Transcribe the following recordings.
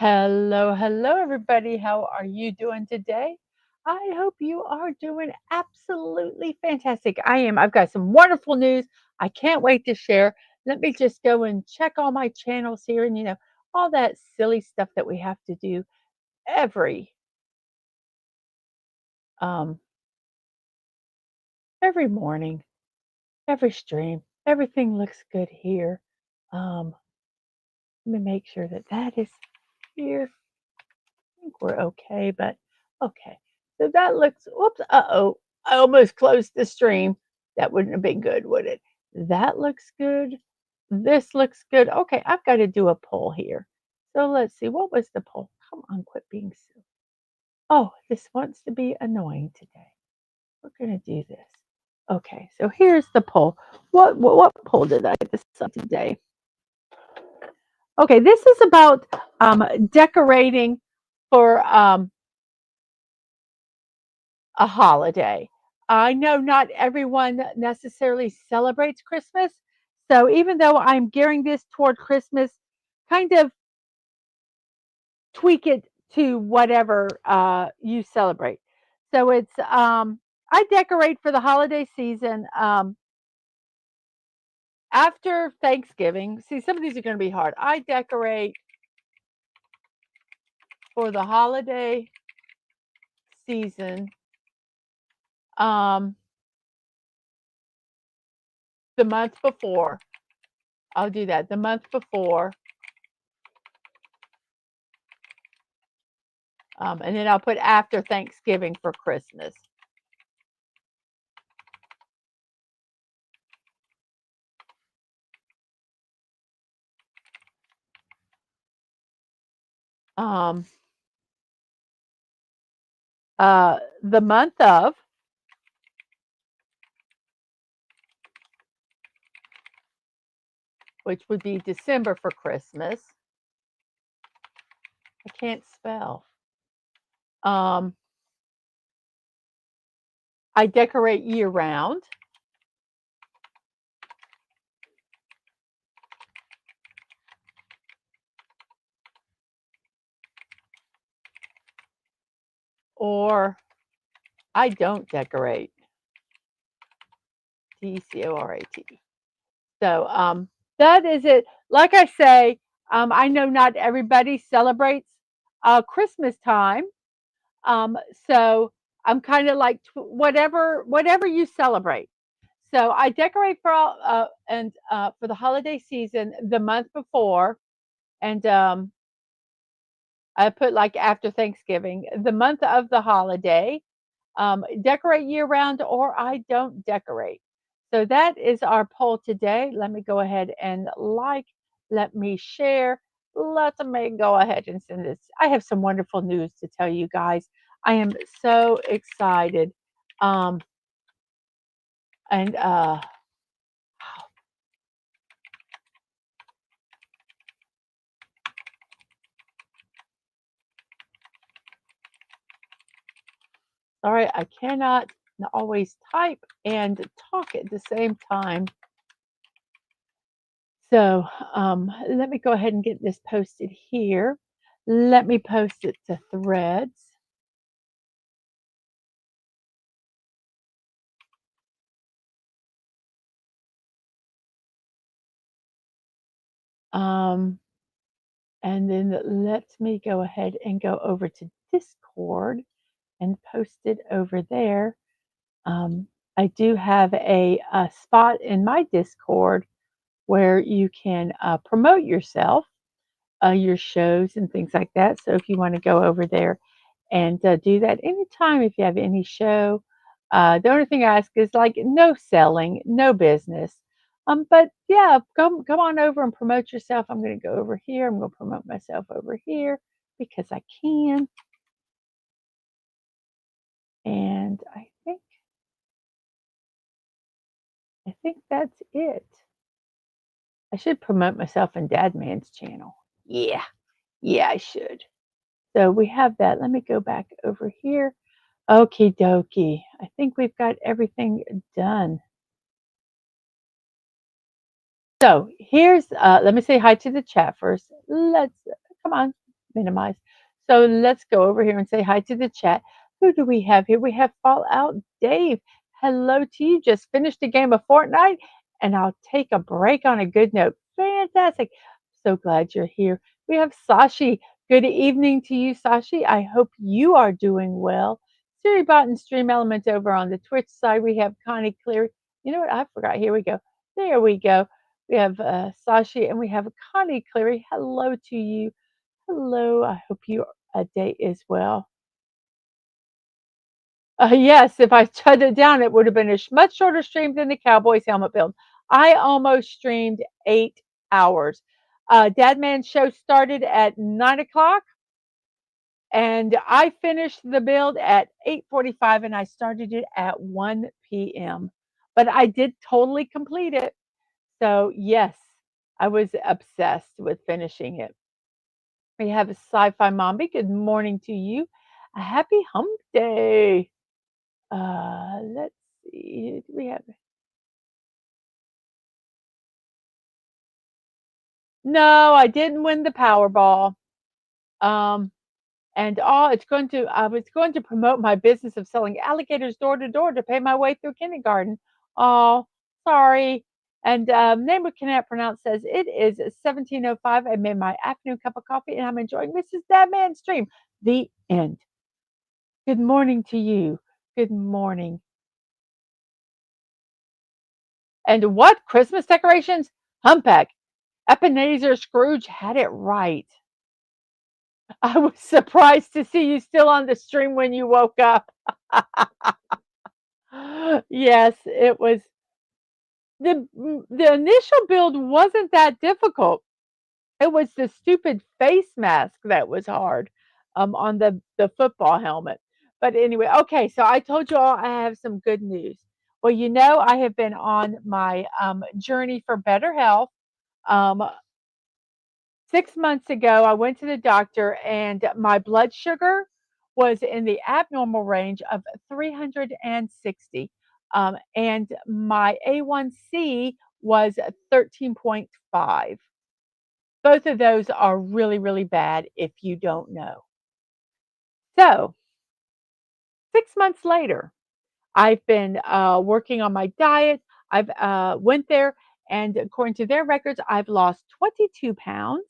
Hello, hello, everybody. How are you doing today? I hope you are doing absolutely fantastic. I am. I've got some wonderful news. I can't wait to share. Let me just go and check all my channels here and, all that silly stuff that we have to do every um every morning, every stream. Everything looks good here. Let me make sure that that is here. Think we're okay, but okay. So that looks, whoops, uh-oh, I almost closed the stream. That wouldn't have been good, would it? That looks good. This looks good. Okay, I've got to do a poll here. So let's see, what was the poll? Come on, quit being silly. Oh, this wants to be annoying today. We're going to do this. Okay, so here's the poll. What poll did I decide today? Okay, this is about decorating for a holiday. I know not everyone necessarily celebrates Christmas. So even though I'm gearing this toward Christmas, kind of tweak it to whatever you celebrate. So I decorate for the holiday season after Thanksgiving. See, some of these are going to be hard. I decorate for the holiday season um, the month before. I'll do that the month before. And then I'll put after Thanksgiving for Christmas. Um, the month of, which would be December for Christmas. I can't spell. I decorate year round. Or I don't decorate. DECORAT. So that is it. Like I say, I know not everybody celebrates Christmas time. Um, so I'm kind of like whatever you celebrate. So I decorate for all and for the holiday season the month before, and I put like after Thanksgiving, the month of the holiday. Decorate year round, or I don't decorate. So that is our poll today. Let me go ahead and like. Let me share. Let me go ahead and send this. I have some wonderful news to tell you guys. I am so excited. Um, and sorry, I cannot always type and talk at the same time. So let me go ahead and get this posted here. Let me post it to Threads. Um, and then let me go ahead and go over to Discord and post it over there. I do have a spot in my Discord where you can promote yourself, your shows, and things like that. So if you want to go over there and do that anytime, if you have any show, the only thing I ask is like no selling, no business. But yeah, come on over and promote yourself. I'm going to go over here. I'm going to promote myself over here because I can. And I think that's it. I should promote myself in Dadman's channel. Yeah, yeah, I should. So we have that. Let me go back over here. Okie dokie. I think we've got everything done. So here's, let me say hi to the chat first. Come on, minimize. So let's go over here and say hi to the chat. Who do we have here? We have Fallout Dave. Hello to you. Just finished a game of Fortnite and I'll take a break on a good note. Fantastic. So glad you're here. We have Sashi. Good evening to you, Sashi. I hope you are doing well. Siribot and Stream Element over on the Twitch side. We have Connie Cleary. You know what? I forgot. Here we go. There we go. We have Sashi and we have Connie Cleary. Hello to you. Hello. I hope your day is well. Yes, if I shut it down, it would have been a much shorter stream than the Cowboys helmet build. I almost streamed 8 hours. Dadman's show started at 9 o'clock, and I finished the build at 8:45, and I started it at 1 p.m. But I did totally complete it. So yes, I was obsessed with finishing it. We have a sci-fi mommy. Good morning to you. A happy hump day. Let's see. We have no, I didn't win the Powerball. Um, and all it's going to I was going to promote my business of selling alligators door to door to pay my way through kindergarten. Oh, sorry. And name we cannot pronounce says it is 17:05. I made my afternoon cup of coffee and I'm enjoying Mrs. Dadman's stream. The end. Good morning to you. Good morning. And what Christmas decorations? Humpback. Ebenezer Scrooge had it right. I was surprised to see you still on the stream when you woke up. Yes, it was the initial build wasn't that difficult. It was the stupid face mask that was hard on the football helmet. But anyway, okay, so I told you all I have some good news. Well, you know, I have been on my journey for better health. Um, 6 months ago, I went to the doctor and my blood sugar was in the abnormal range of 360. And my A1C was 13.5. Both of those are really, really bad if you don't know. So, 6 months later, I've been working on my diet. I've went there, and according to their records, I've lost 22 pounds.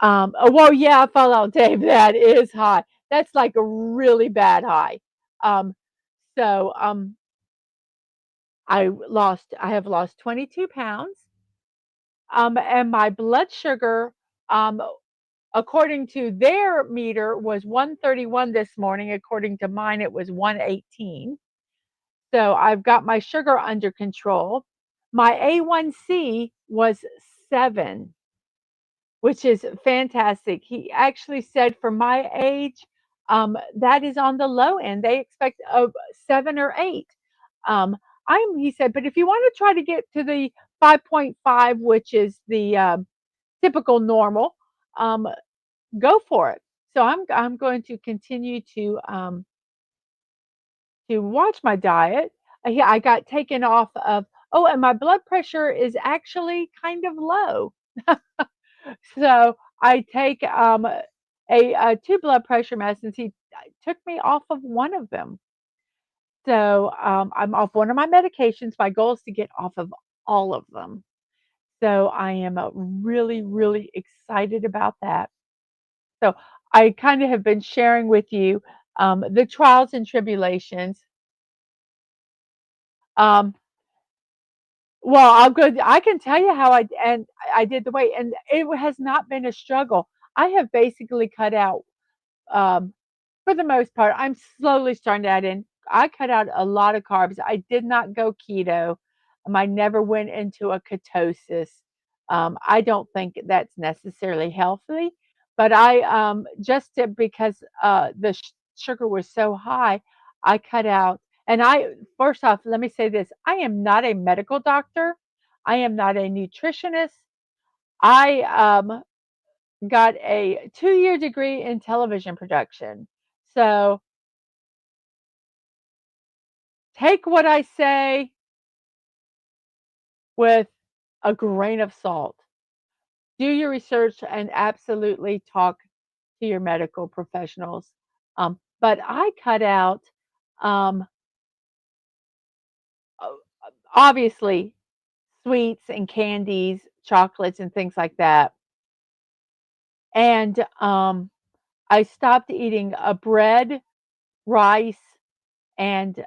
Oh, well, yeah, Fallout Dave, that is high. That's like a really bad high. Um, so I have lost 22 pounds. And my blood sugar, um, according to their meter, was 131 this morning. According to mine, it was 118. So I've got my sugar under control. My A1C was 7, which is fantastic. He actually said for my age, that is on the low end. They expect a 7 or 8. He said, but if you want to try to get to the 5.5, which is the typical normal, um, go for it. So I'm going to continue to watch my diet. Yeah, I got taken off of. Oh, and my blood pressure is actually kind of low. So I take two blood pressure medicines. He took me off of one of them. So I'm off one of my medications. My goal is to get off of all of them. So I am really, really excited about that. So I kind of have been sharing with you the trials and tribulations. Um, well, I can tell you how I did the weight, and it has not been a struggle. I have basically cut out um, for the most part. I'm slowly starting to add in. I cut out a lot of carbs. I did not go keto. I never went into a ketosis. I don't think that's necessarily healthy, but I because the sugar was so high, I cut out. And I first off, let me say this: I am not a medical doctor. I am not a nutritionist. I got a 2-year degree in television production. So take what I say with a grain of salt. Do your research and absolutely talk. to your medical professionals. But I cut out, um, o- obviously, sweets and candies, chocolates, and things like that. And I stopped eating bread, rice, and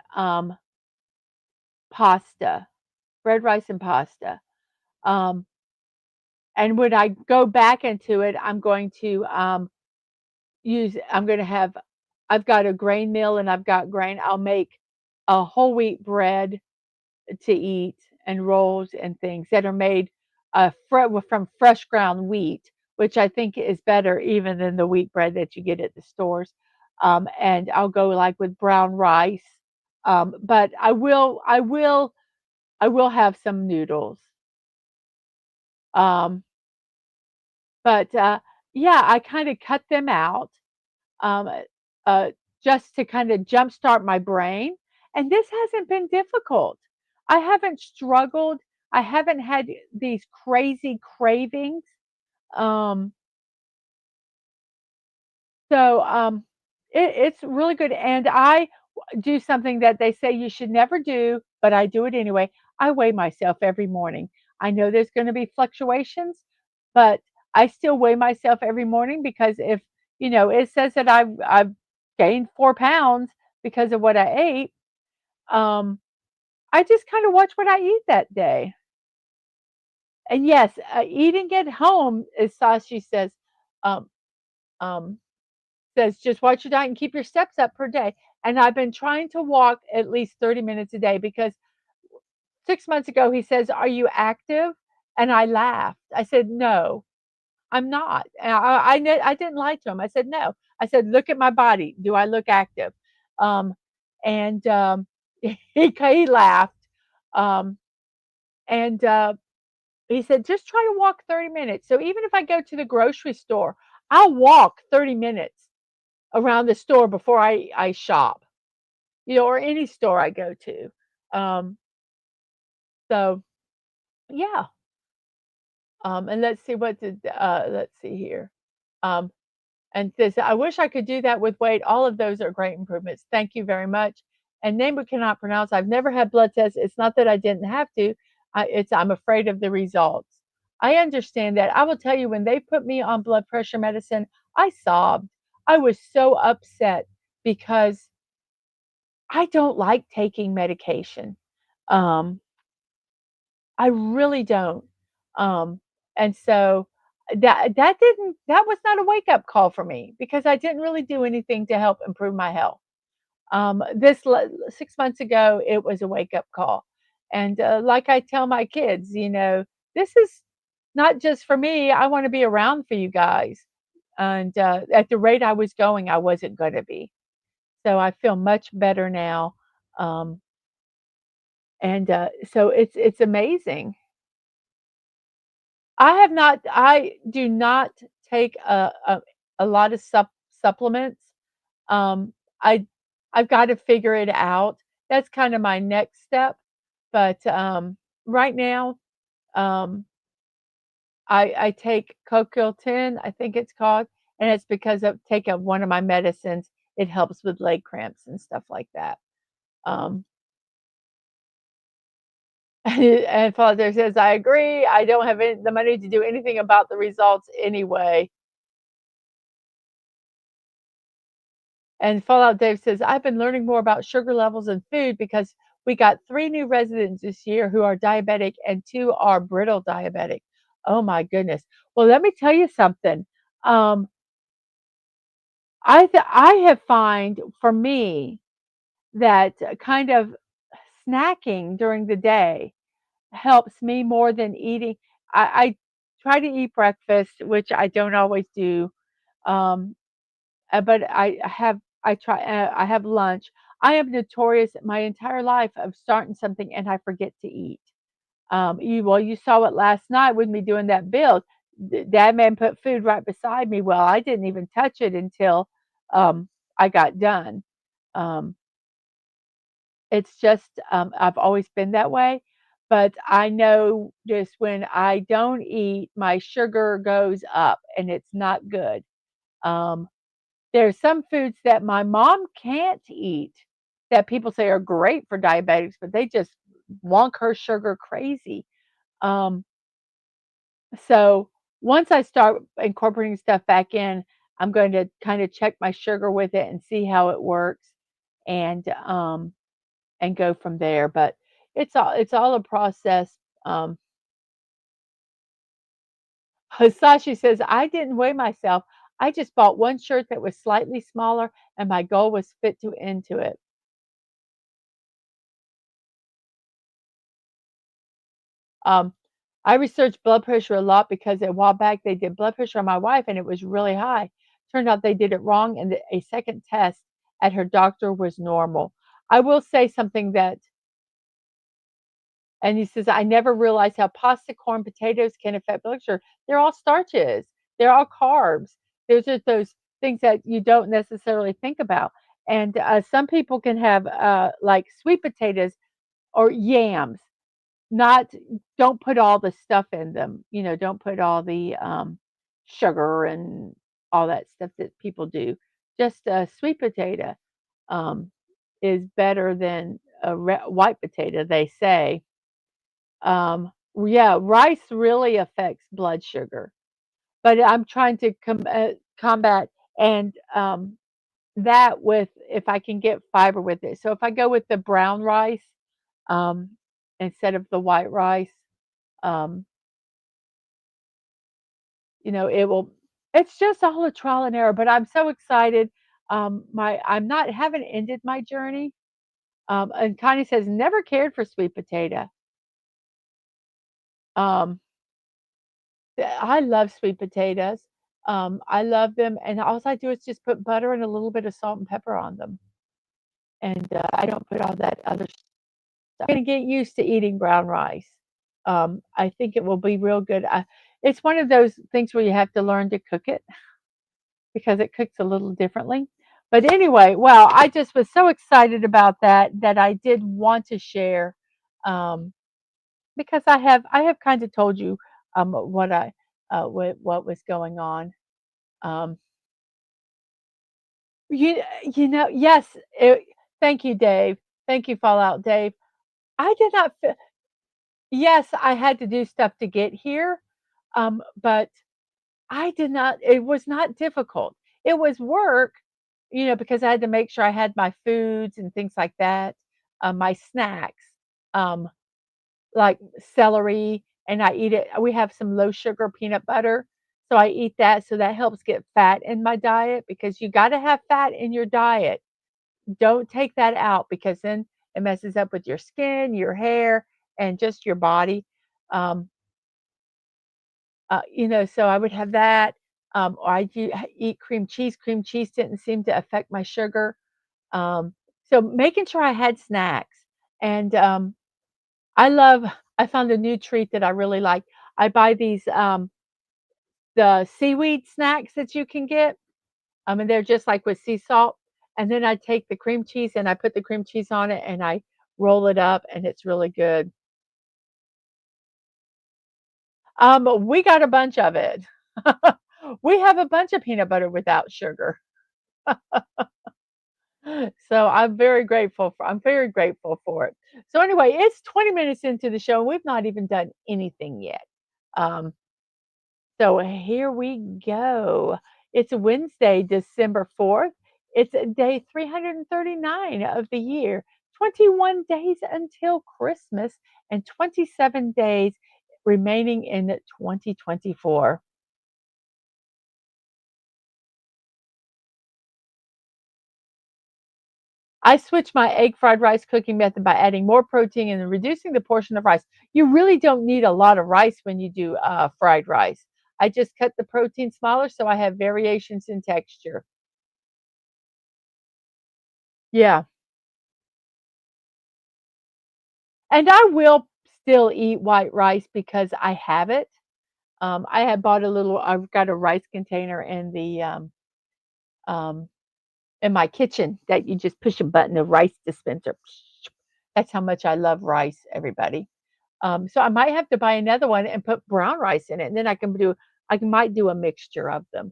pasta, bread, rice, and pasta. Um, and when I go back into it, I'm going to I'm going to have, I've got a grain mill and I've got grain. I'll make a whole wheat bread to eat and rolls and things that are made from fresh ground wheat, which I think is better even than the wheat bread that you get at the stores. And I'll go like with brown rice. But I will have some noodles. Um, but yeah, I kind of cut them out um, uh, just to kind of jumpstart my brain. And this hasn't been difficult. I haven't struggled. I haven't had these crazy cravings. Um, so it's really good. And I do something that they say you should never do, but I do it anyway. I weigh myself every morning. I know there's going to be fluctuations, but I still weigh myself every morning because if it says that I've gained 4 pounds because of what I ate, um, I just kind of watch what I eat that day. And yes, eating at home, as Sashi um, um, says, just watch your diet and keep your steps up per day. And I've been trying to walk at least 30 minutes a day because 6 months ago he says, "Are you active?" And I laughed. I said, "No, I'm not." And I didn't lie to him. I said, "No." I said, "Look at my body. Do I look active?" Um, and he laughed. Um, and he said, "Just try to walk 30 minutes." So even if I go to the grocery store, I'll walk 30 minutes around the store before I shop, or any store I go to. Um, so yeah. And let's see here. Um, and this, I wish I could do that with weight. All of those are great improvements. Thank you very much. And name we cannot pronounce. I've never had blood tests. It's not that I didn't have to. I'm afraid of the results. I understand that. I will tell you, when they put me on blood pressure medicine, I sobbed. I was so upset because I don't like taking medication. Um, I really don't. Um, and so that was not a wake up call for me because I didn't really do anything to help improve my health. 6 months ago, it was a wake up call. And like I tell my kids, this is not just for me. I want to be around for you guys. And at the rate I was going, I wasn't going to be. So I feel much better now. Um, and so it's amazing. I do not take a lot of supplements. Um, I I've got to figure it out. That's kind of my next step. But right now, um, I take CoQ10, I think it's called, and it's because of taking one of my medicines. It helps with leg cramps and stuff like that. Um, and Father says, I agree. I don't have the money to do anything about the results anyway. And Fallout Dave says, I've been learning more about sugar levels in food because we got 3 new residents this year who are diabetic and 2 are brittle diabetic. Oh my goodness. Well, let me tell you something. Um, I have find for me that kind of snacking during the day helps me more than eating. I try to eat breakfast, which I don't always do. Um, but I have lunch. I am notorious my entire life of starting something and I forget to eat. You saw it last night with me doing that build. Dad man put food right beside me. Well, I didn't even touch it until um, I got done. Um, it's just I've always been that way. But I know just when I don't eat, my sugar goes up and it's not good. Um, there's some foods that my mom can't eat that people say are great for diabetics, but they just wonk her sugar crazy. Um, so once I start incorporating stuff back in, I'm going to kind of check my sugar with it and see how it works, and and go from there. But it's all a process. Um, Hisashi says, I didn't weigh myself. I just bought one shirt that was slightly smaller, and my goal was fit to into it. Um, I researched blood pressure a lot because a while back they did blood pressure on my wife and it was really high. Turned out they did it wrong, and a second test at her doctor was normal. I will say something that, and he says, I never realized how pasta, corn, potatoes can affect blood sugar. They're all starches, they're all carbs. Those are those things that you don't necessarily think about. And some people can have like sweet potatoes or yams. Not Don't put all the stuff in them, don't put all the, sugar and all that stuff that people do. Just a sweet potato, um, is better than a white potato, they say. Yeah, rice really affects blood sugar, but I'm trying to combat and, that with if I can get fiber with it. So if I go with the brown rice, um, instead of the white rice, um, it will it's just all a trial and error, but I'm so excited. My I'm not haven't ended my journey. And Connie says, never cared for sweet potato. Um, I love sweet potatoes. I love them, and all I do is just put butter and a little bit of salt and pepper on them, and I don't put all that other stuff. I'm gonna get used to eating brown rice. I think it will be real good. It's one of those things where you have to learn to cook it because it cooks a little differently. But anyway, well, I just was so excited about that I did want to share, um, because I have kind of told you what was going on. Um, yes. Thank you, Dave. Thank you, Fallout Dave. I did not. Yes, I had to do stuff to get here, but I did not. It was not difficult. It was work, because I had to make sure I had my foods and things like that, my snacks, um, like celery, and I eat it. We have some low sugar peanut butter, so I eat that. So that helps get fat in my diet because you got to have fat in your diet. Don't take that out because then it messes up with your skin, your hair, and just your body. Um, so I would have that, or eat cream cheese. Cream cheese didn't seem to affect my sugar. Um, so making sure I had snacks, and I found a new treat that I really like. I buy these the seaweed snacks that you can get, and they're just like with sea salt. And then I take the cream cheese and I put the cream cheese on it and I roll it up, and it's really good. We got a bunch of it. We have a bunch of peanut butter without sugar. So I'm very grateful for it. So anyway, it's 20 minutes into the show and we've not even done anything yet. Um, so here we go. It's Wednesday, December 4th. It's day 339 of the year. 21 days until Christmas and 27 days remaining in 2024. I switched my egg fried rice cooking method by adding more protein and reducing the portion of rice. You really don't need a lot of rice when you do fried rice. I just cut the protein smaller so I have variations in texture. Yeah. And I will still eat white rice because I have it. I had bought I've got a rice container um, in my kitchen that you just push a button, a rice dispenser. That's how much I love rice, everybody. So I might have to buy another one and put brown rice in it, and then I might do a mixture of them.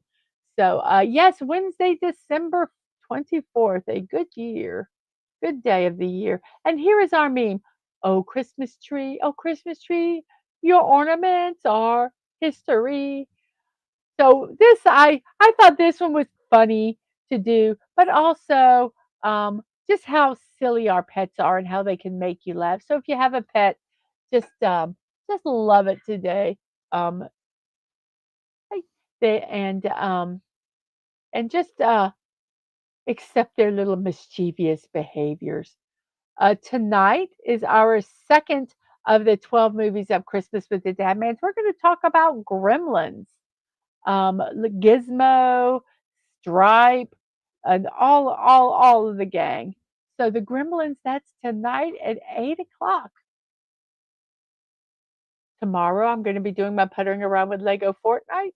So, yes, Wednesday, December 24th, a good year, good day of the year. And here is our meme. Oh, Christmas tree, your ornaments are history. So I thought this one was funny to do, but also just how silly our pets are and how they can make you laugh. So if you have a pet, just love it today. Um, I- they and just accept their little mischievous behaviors. Tonight is our second of the 12 movies of Christmas with the Dadmans. We're going to talk about Gremlins, Gizmo, Stripe, and all of the gang. So the Gremlins, that's tonight at 8 o'clock. Tomorrow I'm going to be doing my puttering around with Lego Fortnite.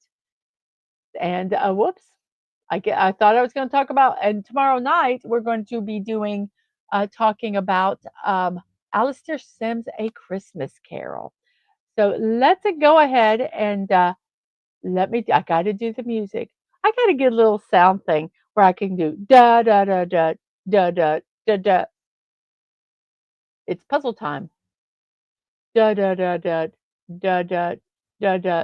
And whoops, I thought I was going to talk about. And tomorrow night we're going to be doing talking about Alistair Sims' A Christmas Carol. So let's go ahead and I got to do the music. I got to get a little sound thing where I can do da da da da da da da da. It's puzzle time. Da da da da da da da da.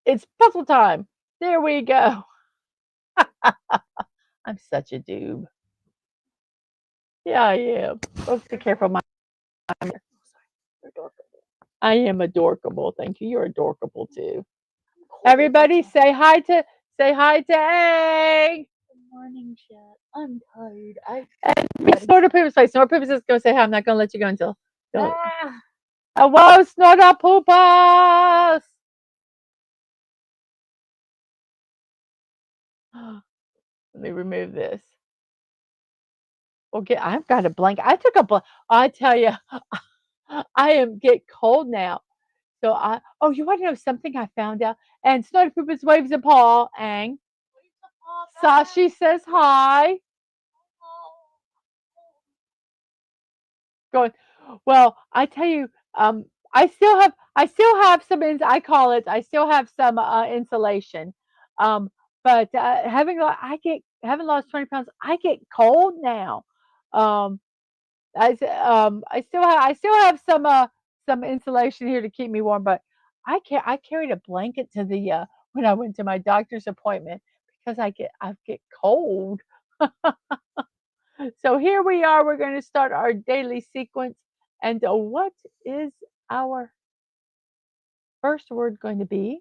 It's puzzle time. There we go. I'm such a doob. Yeah, I am. Oh, be careful, my. I am adorkable. Thank you. You're adorkable too. Everybody say hi to Egg. Good morning, chat. I'm tired. And Snort a Poopas place. Snort Poopas is gonna say hi. I'm not gonna let you go until Ah, whoa, Snort a Poopas. Let me remove this. Okay, I've got a blanket. I took a blanket. I tell you, I am get cold now. So oh, you want to know something I found out? And Snort a Poopas waves a paw. Ang. Sashi says hi. Going, well, I tell you, I still have some I still have some insulation. Um, but having lost 20 pounds, I get cold now. Um, I still have some insulation here to keep me warm, but I carried a blanket to the when I went to my doctor's appointment because I get cold. So here we are. We're going to start our daily sequence. And what is our first word going to be?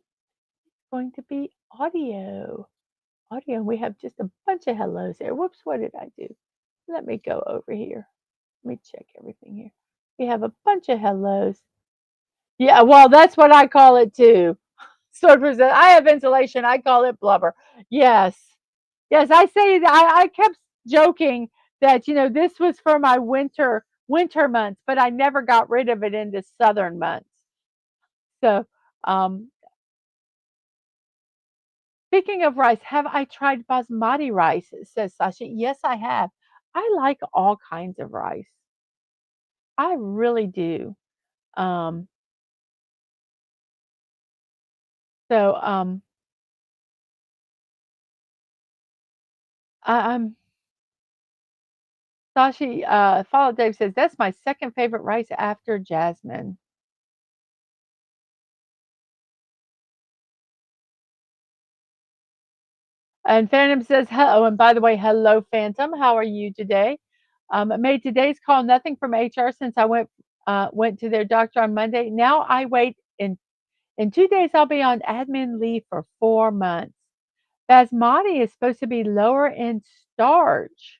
It's going to be audio. Audio. We have just a bunch of hellos there. Whoops, what did I do? Let me go over here. Let me check everything here. We have a bunch of hellos. Yeah, well, that's what I call it too. Sword says, I have insulation. I call it blubber. Yes. Yes, I say that I kept joking that this was for my winter months, but I never got rid of it into southern months. So, um, speaking of rice, have I tried basmati rice? Says Sasha. Yes, I have. I like all kinds of rice. I really do. Um, so I'm Sashi. Follow Dave says that's my second favorite rice after jasmine. And Phantom says hello. And by the way, hello, Phantom. How are you today? Made today's call nothing from HR since I went to their doctor on Monday. Now I wait in 2 days. I'll be on admin leave for 4 months. Basmati is supposed to be lower in starch,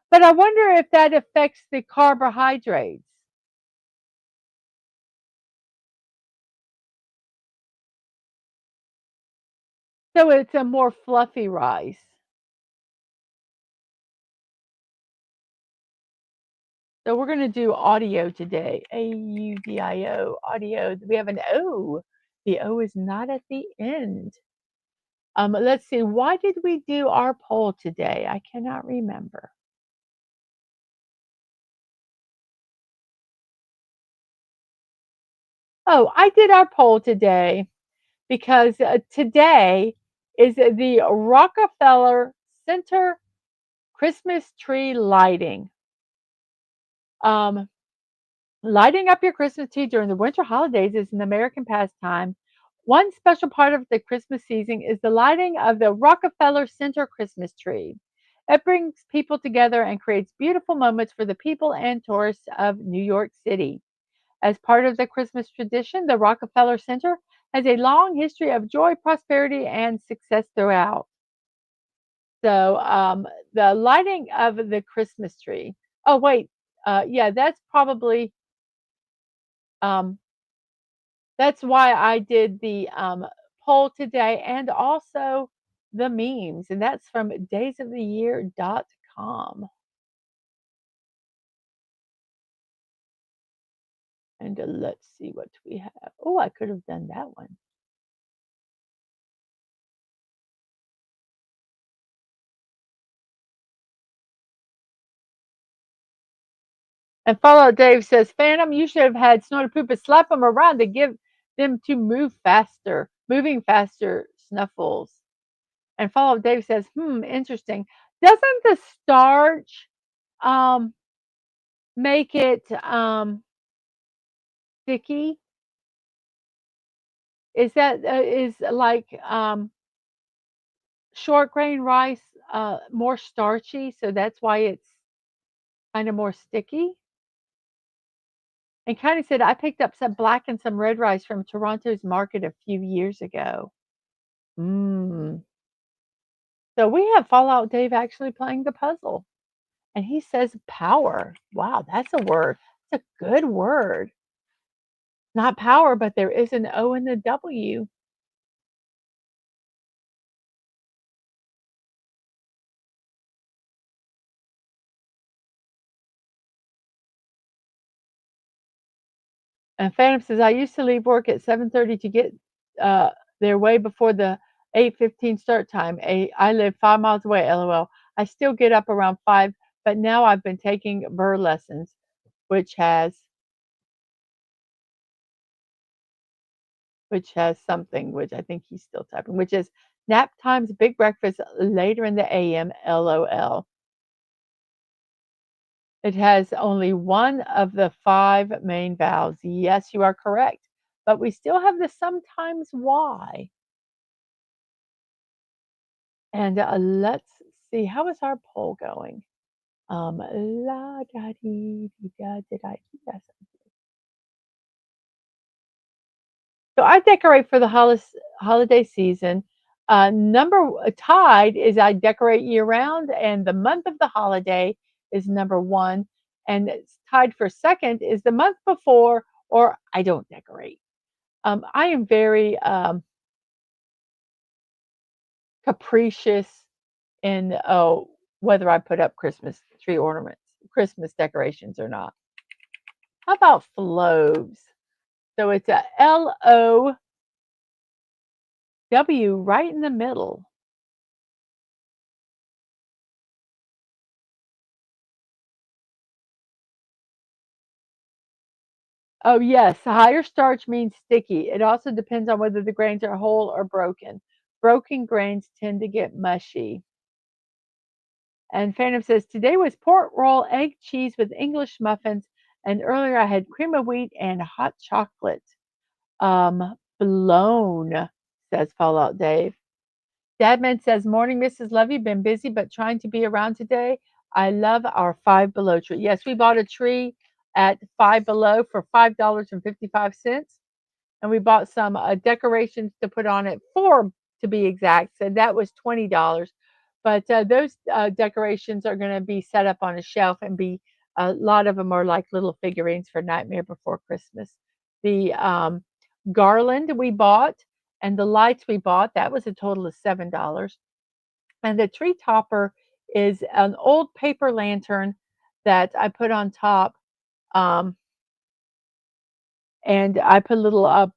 but I wonder if that affects the carbohydrates. So it's a more fluffy rice. So we're going to do audio today. AUDIO, audio. We have an O. The O is not at the end. Let's see. Why did we do our poll today? I cannot remember. Oh, I did our poll today because today is the Rockefeller Center Christmas tree lighting. Um, Lighting up your Christmas tree during the winter holidays is an American pastime. One special part of the Christmas season is the lighting of the Rockefeller Center Christmas tree. It brings people together and creates beautiful moments for the people and tourists of New York City. As part of the Christmas tradition, the Rockefeller Center has a long history of joy, prosperity, and success throughout. So, the lighting of the Christmas tree. Oh, wait. Yeah, um, that's why I did the poll today and also the memes. And that's from daysoftheyear.com. And let's see what we have. Oh, I could have done that one. And Fallout Dave says, Phantom, you should have had Snow to Poop and slap them around to give them to move faster, moving faster, Snuffles. And Fallout Dave says, interesting. Doesn't the starch um, make it sticky? Is that is like short grain rice more starchy, so that's why it's kind of more sticky? And Connie said, I picked up some black and some red rice from Toronto's market a few years ago. Mm. So we have Fallout Dave actually playing the puzzle. And he says power. Wow, that's a word. It's a good word. Not power, but there is an O and a W. And Phantom says, I used to leave work at 7:30 to get uh, there way before the 8:15 start time. I live 5 miles away, LOL. I still get up around 5, but now I've been taking Burr lessons, which has something, which I think he's still typing, which is nap times, big breakfast later in the AM, LOL. It has only one of the 5 main vowels. Yes, you are correct. But we still have the sometimes why. And let's see, how is our poll going? La da dee dee da did I do that? So I decorate for the holiday season. Number tied is I decorate year round, and the month of the holiday is number one, and it's tied for second is the month before, or I don't decorate. I am very capricious in whether I put up Christmas tree ornaments, Christmas decorations or not. How about flows? So it's a LOW right in the middle. Oh, yes, higher starch means sticky. It also depends on whether the grains are whole or broken. Broken grains tend to get mushy. And Phantom says, today was pork roll, egg, cheese with English muffins, and earlier I had cream of wheat and hot chocolate. Blown, says Fallout Dave. Dadman says, morning, Mrs. Lovey. Been busy, but trying to be around today. I love our Five Below tree. Yes, we bought a tree at Five Below for $5.55. And we bought some decorations to put on it, 4 to be exact. So that was $20. But those decorations are going to be set up on a shelf and be a lot of them are like little figurines for Nightmare Before Christmas. The garland we bought and the lights we bought, that was a total of $7. And the tree topper is an old paper lantern that I put on top. Um, and I put a little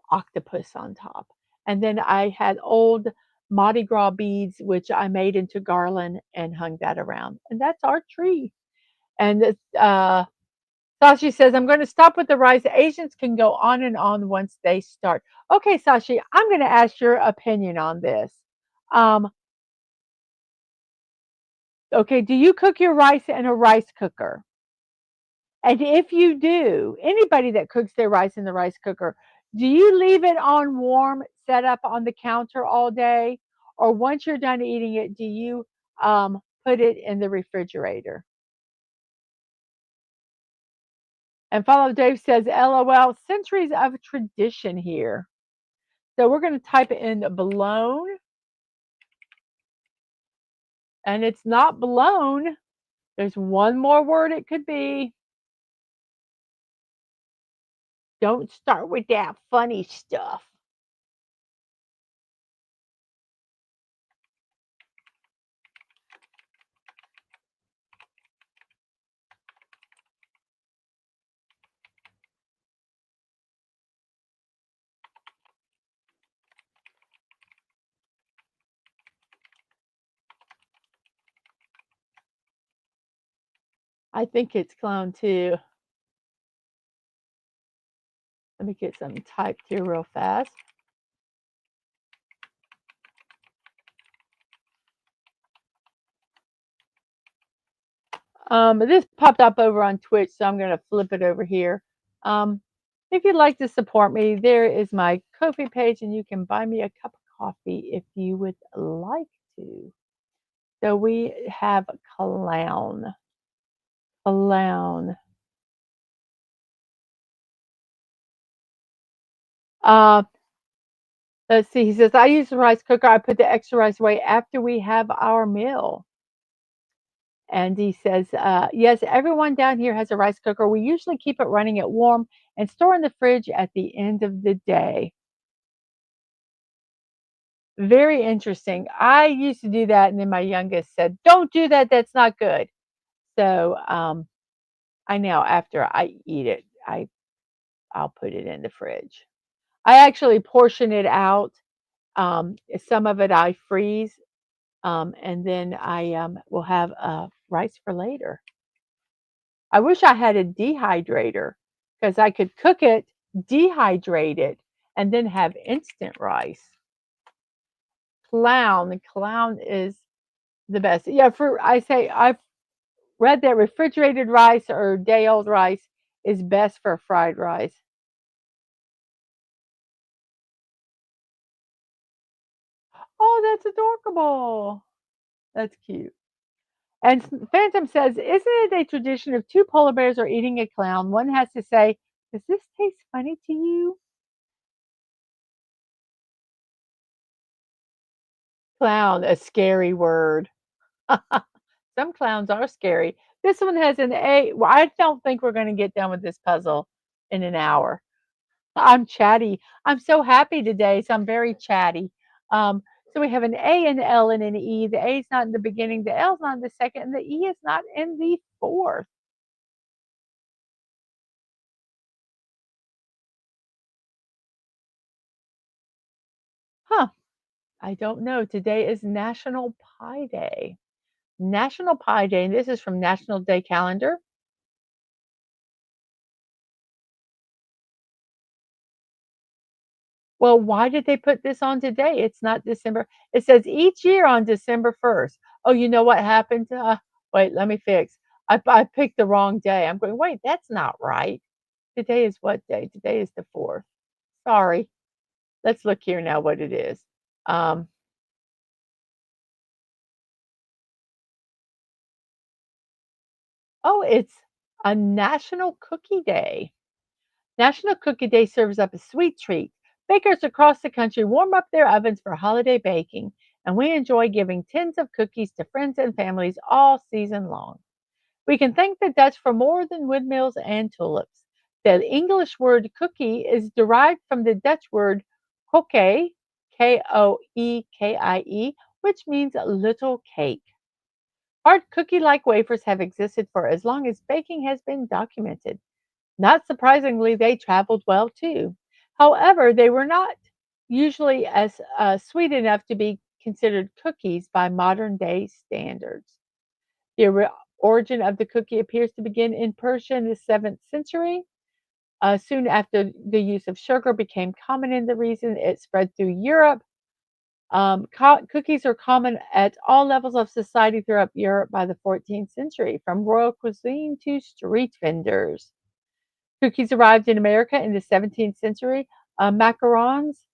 octopus on top. And then I had old Mardi Gras beads, which I made into garland and hung that around. And that's our tree. And Sashi says, I'm going to stop with the rice. Asians can go on and on once they start. Okay, Sashi, I'm going to ask your opinion on this. Um, okay, do you cook your rice in a rice cooker? And if you do, anybody that cooks their rice in the rice cooker, do you leave it on warm, set up on the counter all day? Or once you're done eating it, do you put it in the refrigerator? And Follow Dave says, LOL, centuries of tradition here. So we're going to type in blown, and it's not blown. There's one more word it could be. Don't start with that funny stuff. I think it's clown too. Let me get something typed here real fast. This popped up over on Twitch, so I'm going to flip it over here. If you'd like to support me, there is my Ko-fi page, and you can buy me a cup of coffee if you would like to. So we have clown. Clown. Uh, let's see. He says, I use the rice cooker. I put the extra rice away after we have our meal. And he says, yes, everyone down here has a rice cooker. We usually keep it running at warm and store in the fridge at the end of the day. Very interesting. I used to do that, and then my youngest said, don't do that. That's not good. So I know after I eat it, I'll put it in the fridge. I actually portion it out. Some of it I freeze, and then I will have rice for later. I wish I had a dehydrator because I could cook it, dehydrate it, and then have instant rice. Clown is the best. Yeah, I've read that refrigerated rice or day old rice is best for fried rice. Oh, that's adorable. That's cute. And Phantom says, isn't it a tradition if two polar bears are eating a clown, one has to say, does this taste funny to you? Clown, a scary word. Some clowns are scary. This one has an A. Well, I don't think we're going to get done with this puzzle in an hour. I'm chatty. I'm so happy today, so I'm very chatty. So we have an A, an L, and an E. The A is not in the beginning, the L is not in the second, and the E is not in the fourth. Huh. I don't know. Today is National Pie Day. National Pie Day, and this is from National Day Calendar. Well, why did they put this on today? It's not December. It says each year on December 1st. Oh, you know what happened? Wait, let me fix. I picked the wrong day. I'm going, wait, that's not right. Today is what day? Today is the 4th. Sorry. Let's look here now what it is. Um, oh, it's a National Cookie Day. National Cookie Day serves up a sweet treat. Bakers across the country warm up their ovens for holiday baking, and we enjoy giving tins of cookies to friends and families all season long. We can thank the Dutch for more than windmills and tulips. The English word cookie is derived from the Dutch word koekie, Koekie, which means little cake. Hard cookie like wafers have existed for as long as baking has been documented. Not surprisingly, they traveled well too. However, they were not usually as sweet enough to be considered cookies by modern day standards. The origin of the cookie appears to begin in Persia in the 7th century. Soon after the use of sugar became common in the region, it spread through Europe. Cookies are common at all levels of society throughout Europe by the 14th century, from royal cuisine to street vendors. Cookies arrived in America in the 17th century. Macarons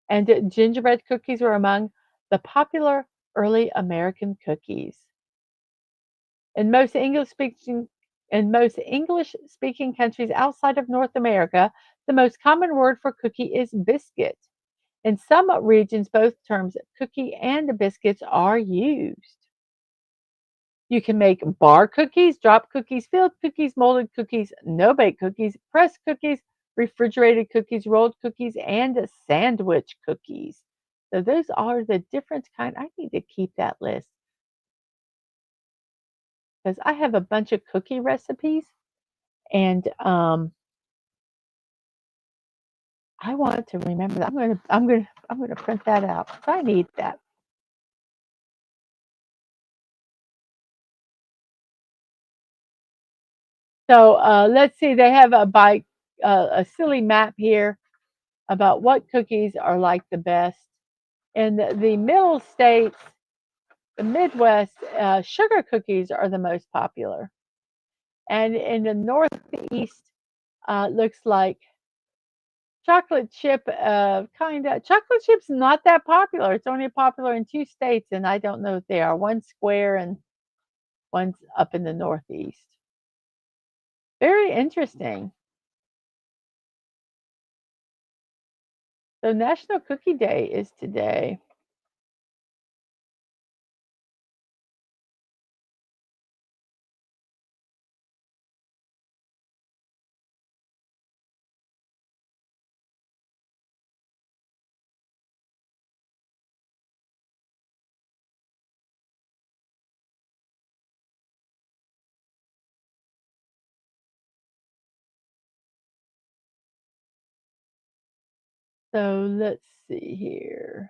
and gingerbread cookies were among the popular early American cookies. In most English-speaking countries outside of North America, the most common word for cookie is biscuit. In some regions, both terms cookie and biscuits are used. You can make bar cookies, drop cookies, filled cookies, molded cookies, no-bake cookies, pressed cookies, refrigerated cookies, rolled cookies, and sandwich cookies. So those are the different kind. I need to keep that list because I have a bunch of cookie recipes, and I want to remember that. I'm gonna print that out because I need that. So let's see. They have a silly map here about what cookies are like the best. In the middle states, the Midwest, sugar cookies are the most popular, and in the Northeast, looks like chocolate chip. Kind of chocolate chip's not that popular. It's only popular in 2 states, and I don't know if they are. One's square and one's up in the Northeast. Very interesting. So National Cookie Day is today. So let's see here.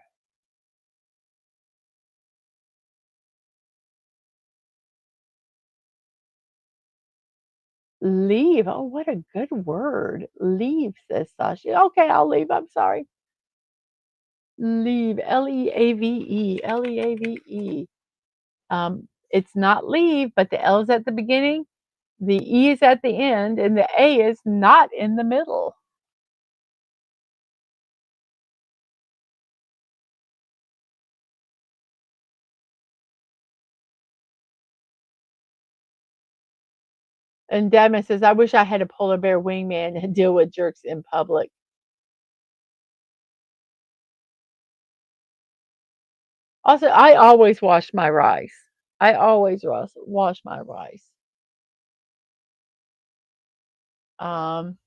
Leave. Oh, what a good word. Leave, says Sasha. Okay, I'll leave. I'm sorry. Leave. Leave. Leave. It's not leave, but the L is at the beginning, the E is at the end, and the A is not in the middle. And Dadman says, I wish I had a polar bear wingman and deal with jerks in public. Also, I always wash my rice. I always wash my rice. Um,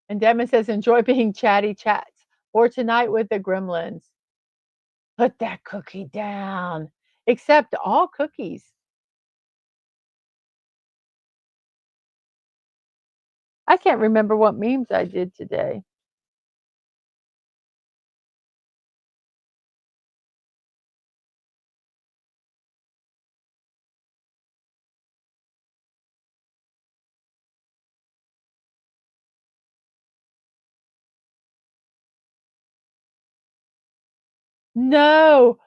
and Devin says, enjoy being chatty chats or tonight with the gremlins. Put that cookie down. Accept all cookies. I can't remember what memes I did today. No,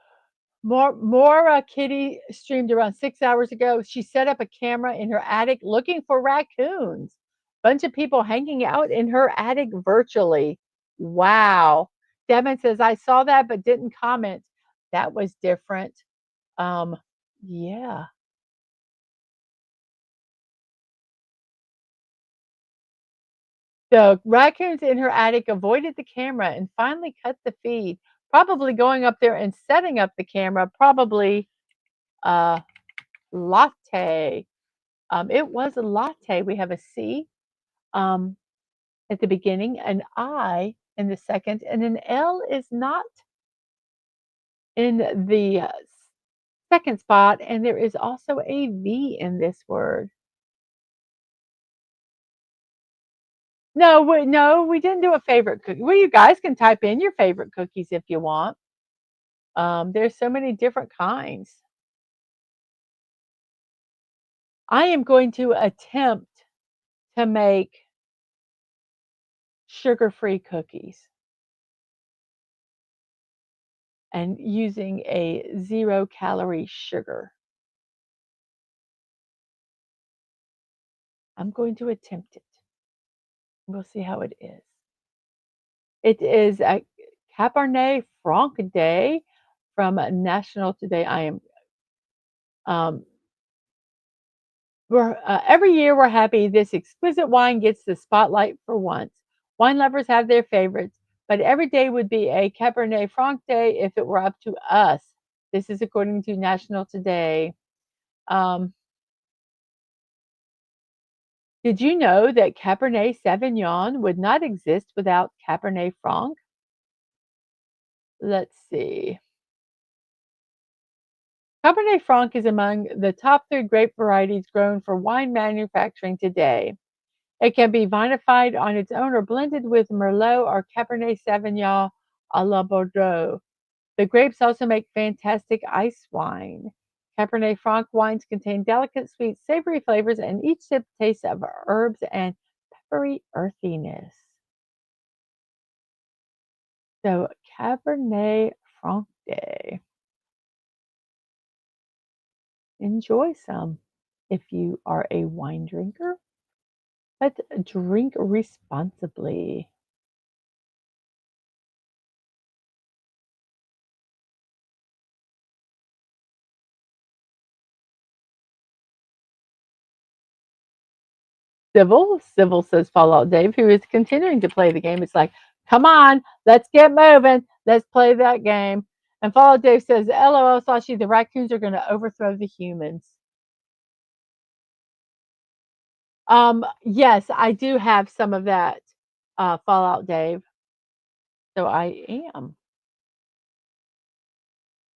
Maura Kitty streamed around 6 hours ago. She set up a camera in her attic looking for raccoons. Bunch of people hanging out in her attic virtually. Wow. Devin says, I saw that but didn't comment. That was different. Um, yeah. The raccoons in her attic avoided the camera and finally cut the feed. Probably going up there and setting up the camera. Probably uh, latte. It was a latte. We have a C um, at the beginning, an I in the second, and an L is not in the second spot, and there is also a V in this word. No, we didn't do a favorite cookie. Well, you guys can type in your favorite cookies if you want. There's so many different kinds. I am going to attempt to make sugar-free cookies and using a zero-calorie sugar. I'm going to attempt it. We'll see how it is. It is a Cabernet Franc Day from National Today. I am um, we're every year we're happy this exquisite wine gets the spotlight for once. Wine lovers have their favorites, but every day would be a Cabernet Franc Day if it were up to us. This is according to National Today. Um, did you know that Cabernet Sauvignon would not exist without Cabernet Franc? Let's see. Cabernet Franc is among the top three grape varieties grown for wine manufacturing today. It can be vinified on its own or blended with Merlot or Cabernet Sauvignon à la Bordeaux. The grapes also make fantastic ice wine. Cabernet Franc wines contain delicate, sweet, savory flavors, and each sip tastes of herbs and peppery earthiness. So, Cabernet Franc Day. Enjoy some if you are a wine drinker, but drink responsibly. Civil says Fallout Dave, who is continuing to play the game. It's like, come on, let's get moving. Let's play that game. And Fallout Dave says, LOL, Sashi, the raccoons are going to overthrow the humans. Yes, I do have some of that, Fallout Dave. So I am.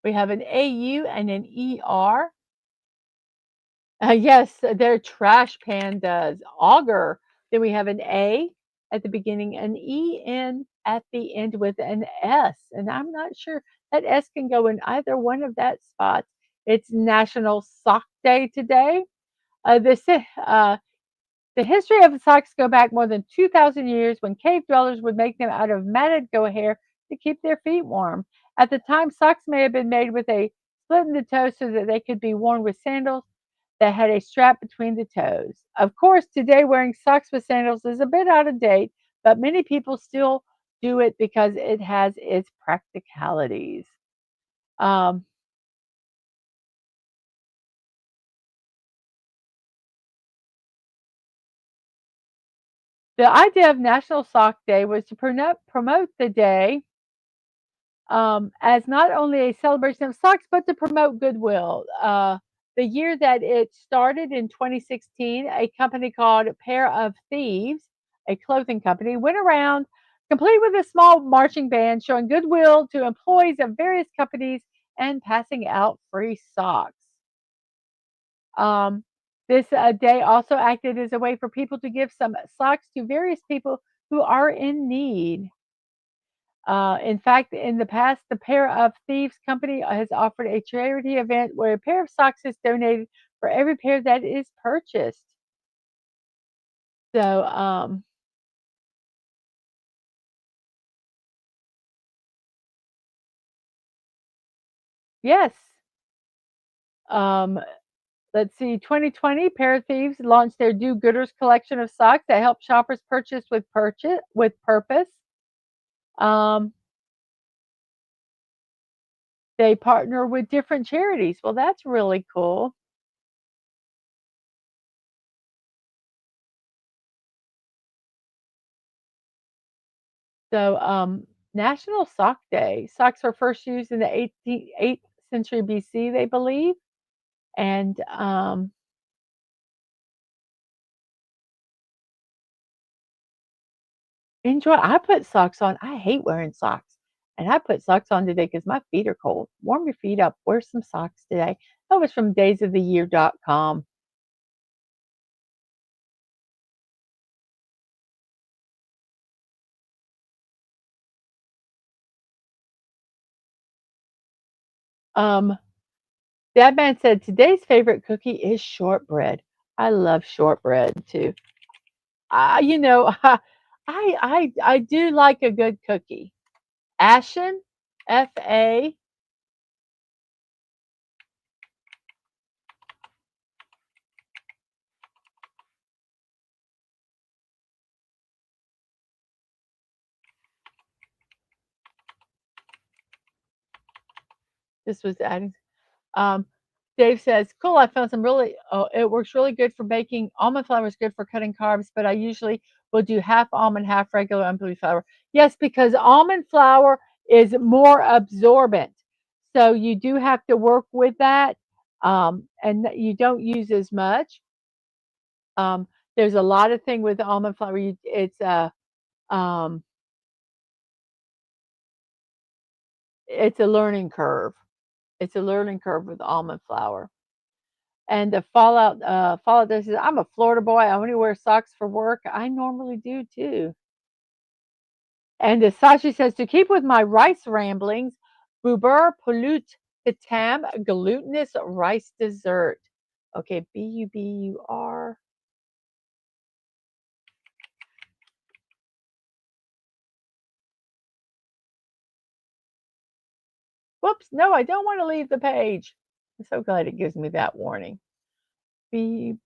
We have an AU and an ER. Yes, they're trash pandas. Auger. Then we have an A at the beginning, an EN at the end with an S. And I'm not sure that S can go in either one of that spots. It's National Sock Day today. The history of socks go back more than 2,000 years when cave dwellers would make them out of matted goat hair to keep their feet warm. At the time, socks may have been made with a split in the toe so that they could be worn with sandals that had a strap between the toes. Of course, today wearing socks with sandals is a bit out of date, but many people still do it because it has its practicalities. Um, the idea of National Sock Day was to promote the day as not only a celebration of socks, but to promote goodwill. The year that it started in 2016, a company called Pair of Thieves, a clothing company, went around complete with a small marching band showing goodwill to employees of various companies and passing out free socks. Um, this day also acted as a way for people to give some socks to various people who are in need. In fact, in the past, the Pair of Thieves company has offered a charity event where a pair of socks is donated for every pair that is purchased. So, yes. Um, let's see. 2020, Pair of Thieves launched their Do Gooders collection of socks that help shoppers purchase with purpose. Um, they partner with different charities. Well, that's really cool. So, National Sock Day. Socks were first used in the 8th century BC, they believe. And enjoy. I put socks on. I hate wearing socks. And I put socks on today because my feet are cold. Warm your feet up. Wear some socks today. That was from daysoftheyear.com. Um, Dad Man said today's favorite cookie is shortbread. I love shortbread too. You know, I do like a good cookie. Ashen, FA. This was adding. Um, Dave says, "Cool. I found some really. Oh, it works really good for baking. Almond flour is good for cutting carbs, but I usually will do half almond, half regular unbleached flour. Yes, because almond flour is more absorbent, so you do have to work with that, and you don't use as much. Um, there's a lot of thing with almond flour. Um, it's a learning curve. It's a learning curve with almond flour. And the Fallout does says, I'm a Florida boy. I only wear socks for work. I normally do too. And Sashi says, to keep with my rice ramblings, Buber Polut Hitam glutinous rice dessert. Okay, Bubur. Whoops, no, I don't want to leave the page. I'm so glad it gives me that warning. Pulut.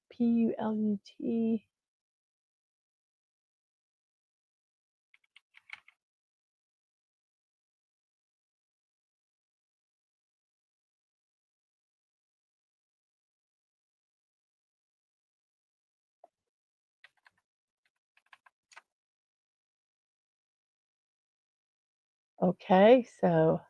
Okay, so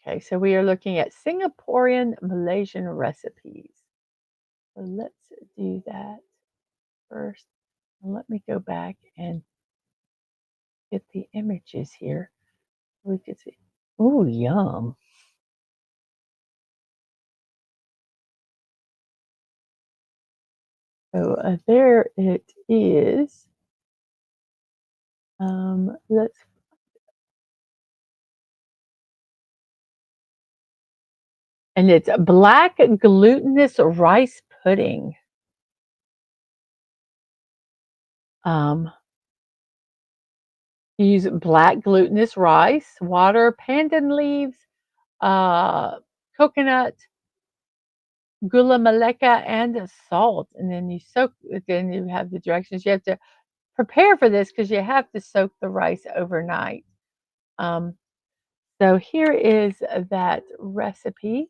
okay, so we are looking at Singaporean Malaysian recipes. So let's do that first. Let me go back and get the images here. We could see. Oh, yum. So there it is. Let's and it's black glutinous rice pudding. Um, you use black glutinous rice, water, pandan leaves, uh, coconut, gula melaka, and salt. And then you soak. Then you have the directions. You have to prepare for this because you have to soak the rice overnight. Um, so here is that recipe.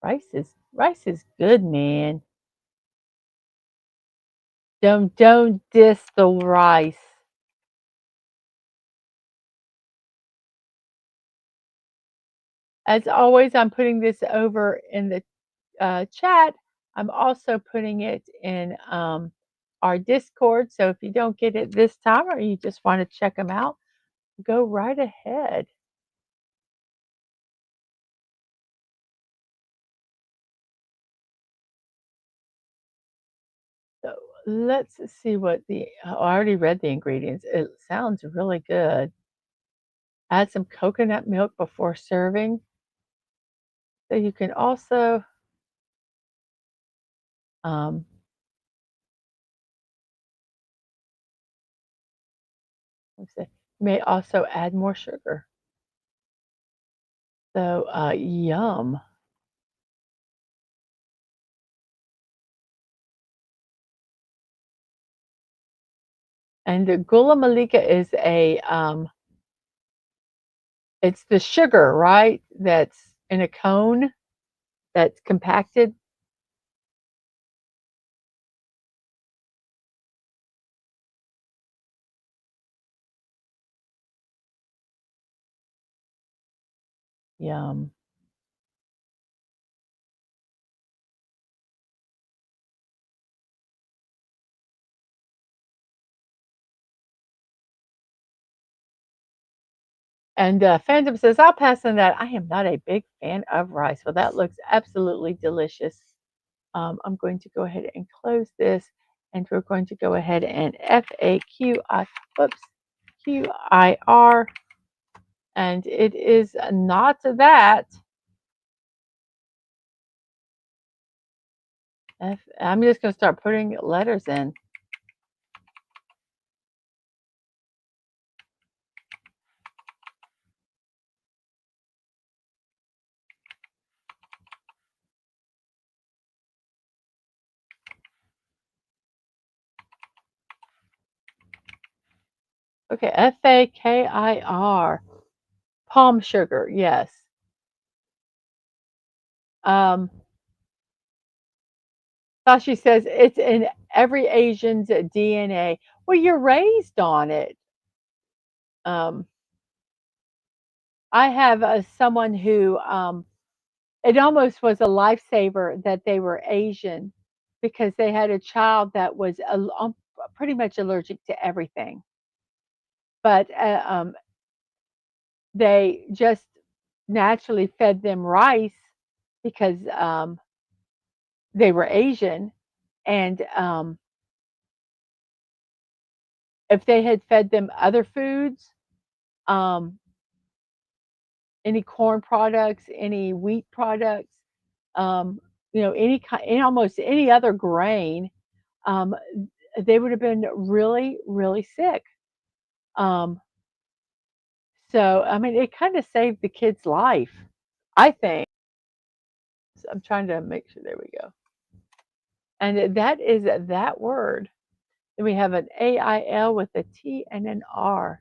Rice is good, man. Don't diss the rice. As always, I'm putting this over in the chat. I'm also putting it in our Discord. So if you don't get it this time or you just want to check them out, go right ahead. So let's see what I already read the ingredients. It sounds really good. Add some coconut milk before serving. So you can also um, may also add more sugar. So yum. And the gula malika is it's the sugar, right? That's in a cone that's compacted. Yum. And Phantom says, I'll pass on that. I am not a big fan of rice. Well, that looks absolutely delicious. I'm going to go ahead and close this, and we're going to go ahead and FAQI, whoops, QIR, and it is not that. I'm just going to start putting letters in. Okay, FAKIR, palm sugar, yes. Um, Sashi says it's in every Asian's DNA. Well, you're raised on it. Um, I have someone who it almost was a lifesaver that they were Asian because they had a child that was pretty much allergic to everything. But they just naturally fed them rice because they were Asian. And if they had fed them other foods, um, any corn products, any wheat products, um, any kind, almost any other grain, um, they would have been really, really sick. Um, so, I mean, it kind of saved the kid's life, I think. So I'm trying to make sure. There we go. And that is that word. Then we have an AIL with a T and an R.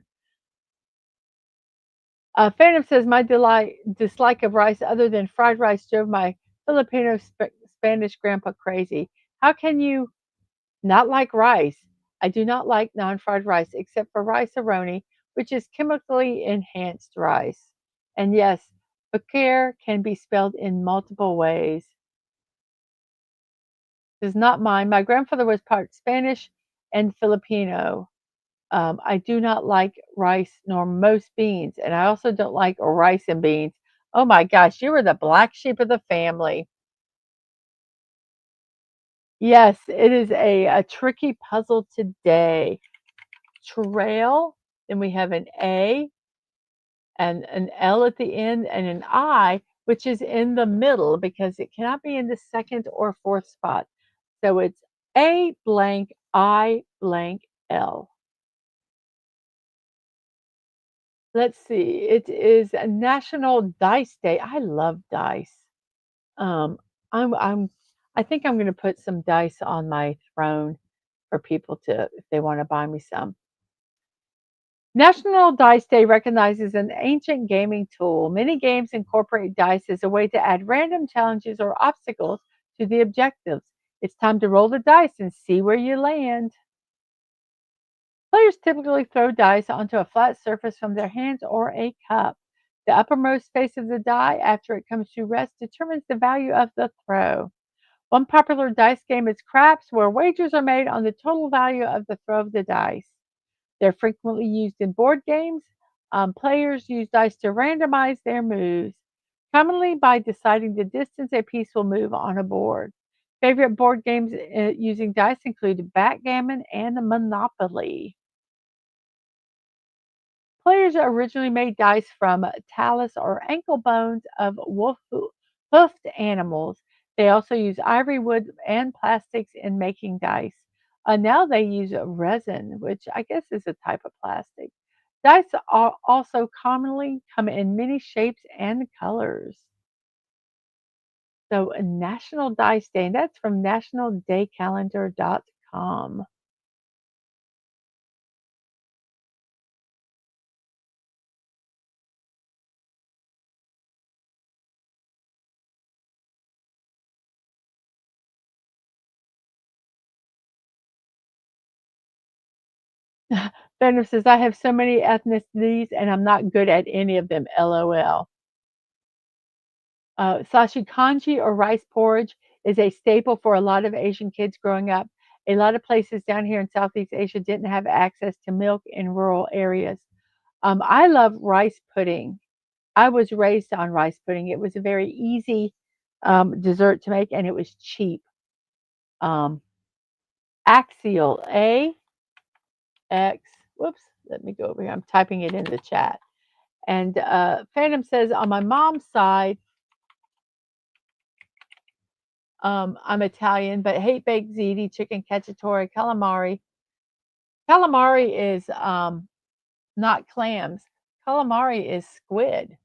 Phantom says, my dislike of rice, other than fried rice, drove my Filipino Spanish grandpa crazy. How can you not like rice? I do not like non fried rice except for rice aroni, which is chemically enhanced rice. And yes, bakir can be spelled in multiple ways. This is not mine. My grandfather was part Spanish and Filipino. I do not like rice nor most beans, and I also don't like rice and beans. Oh my gosh, you were the black sheep of the family. Yes, it is a tricky puzzle today. Trail, then we have an A and an L at the end and an I, which is in the middle because it cannot be in the second or fourth spot. So it's A blank I blank L. Let's see. It is a National Dice Day. I love dice. Um, I'm I think I'm gonna put some dice on my throne for people to if they want to buy me some. National Dice Day recognizes an ancient gaming tool. Many games incorporate dice as a way to add random challenges or obstacles to the objectives. It's time to roll the dice and see where you land. Players typically throw dice onto a flat surface from their hands or a cup. The uppermost face of the die after it comes to rest determines the value of the throw. One popular dice game is craps, where wagers are made on the total value of the throw of the dice. They're frequently used in board games. Players use dice to randomize their moves, commonly by deciding the distance a piece will move on a board. Favorite board games using dice include backgammon and Monopoly. Players originally made dice from talus or ankle bones of hoofed animals. They also use ivory wood and plastics in making dice. Now they use resin, which I guess is a type of plastic. Dice are also commonly come in many shapes and colors. So, a National Dice Day, and that's from nationaldaycalendar.com. Fender says, I have so many ethnicities and I'm not good at any of them. LOL. Sashi kanji or rice porridge is a staple for a lot of Asian kids growing up. A lot of places down here in Southeast Asia didn't have access to milk in rural areas. I love rice pudding. I was raised on rice pudding. It was a very easy dessert to make and it was cheap. Um, Axial, A-X, whoops, let me go over here. I'm typing it in the chat. And Phantom says, on my mom's side, I'm Italian, but hate baked ziti, chicken cacciatore, calamari. Calamari is not clams. Calamari is squid.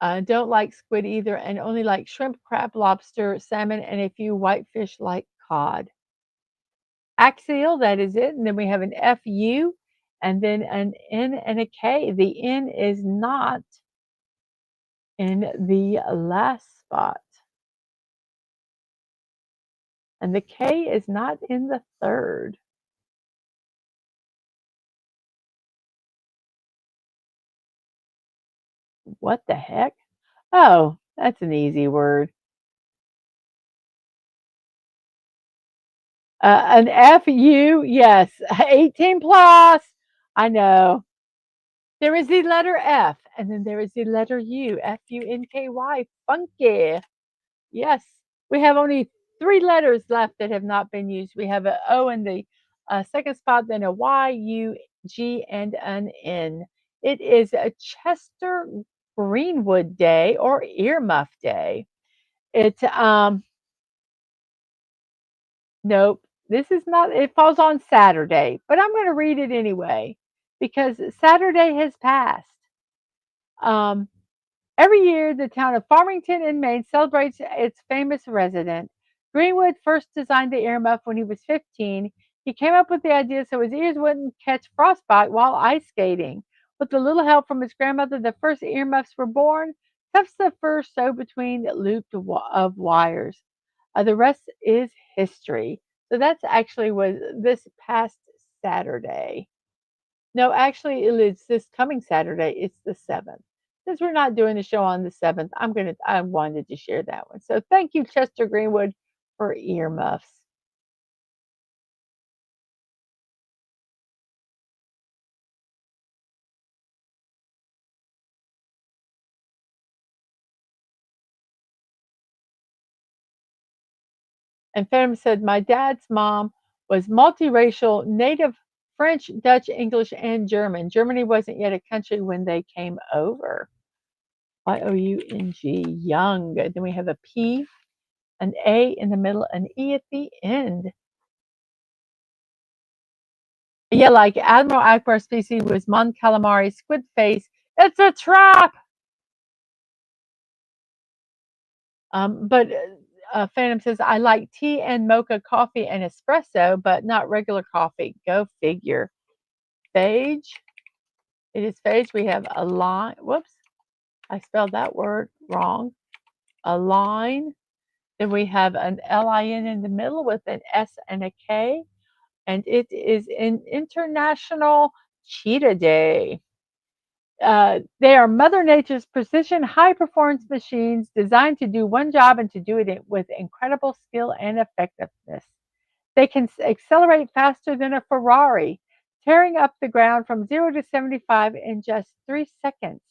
Don't like squid either, and only like shrimp, crab, lobster, salmon, and a few whitefish like cod. Axial, that is it. And then we have an FU, and then an N and a K. The N is not in the last spot, and the K is not in the third. What the heck? Oh, that's an easy word. An FU, yes, 18 plus. I know. There is the letter F, and then there is the letter U, Funky, funky. Yes, we have only 3 letters left that have not been used. We have an O in the second spot, then a Y, U, G, and an N. It is a Chester Greenwood Day or Earmuff Day. It Nope, this is not. It falls on Saturday, but I'm going to read it anyway because Saturday has passed. Um, Every year, the town of Farmington in Maine celebrates its famous resident. Greenwood first designed the earmuff when he was 15. He came up with the idea so his ears wouldn't catch frostbite while ice skating. With a little help from his grandmother, the first earmuffs were born. Tufts of fur sewed between looped of wires. The rest is history. So that's actually was this past Saturday. No, actually, it is this coming Saturday. It's the 7th. Since we're not doing the show on the 7th, I wanted to share that one. So thank you, Chester Greenwood, for earmuffs. And Phantom said, my dad's mom was multiracial, native French, Dutch, English, and German. Germany wasn't yet a country when they came over. Young, young. Then we have a P, an A in the middle, an E at the end. Yeah, like Admiral Akbar's species was Mon calamari, squid face. It's a trap. But Phantom says, I like tea and mocha coffee and espresso, but not regular coffee. Go figure. Phage. It is phage. We have a line. Whoops. I spelled that word wrong. A line. Then we have an LIN in the middle with an S and a K. And it is an International Cheetah Day. They are Mother Nature's precision, high performance machines designed to do one job and to do it with incredible skill and effectiveness. They can accelerate faster than a Ferrari, tearing up the ground from 0 to 75 in just 3 seconds.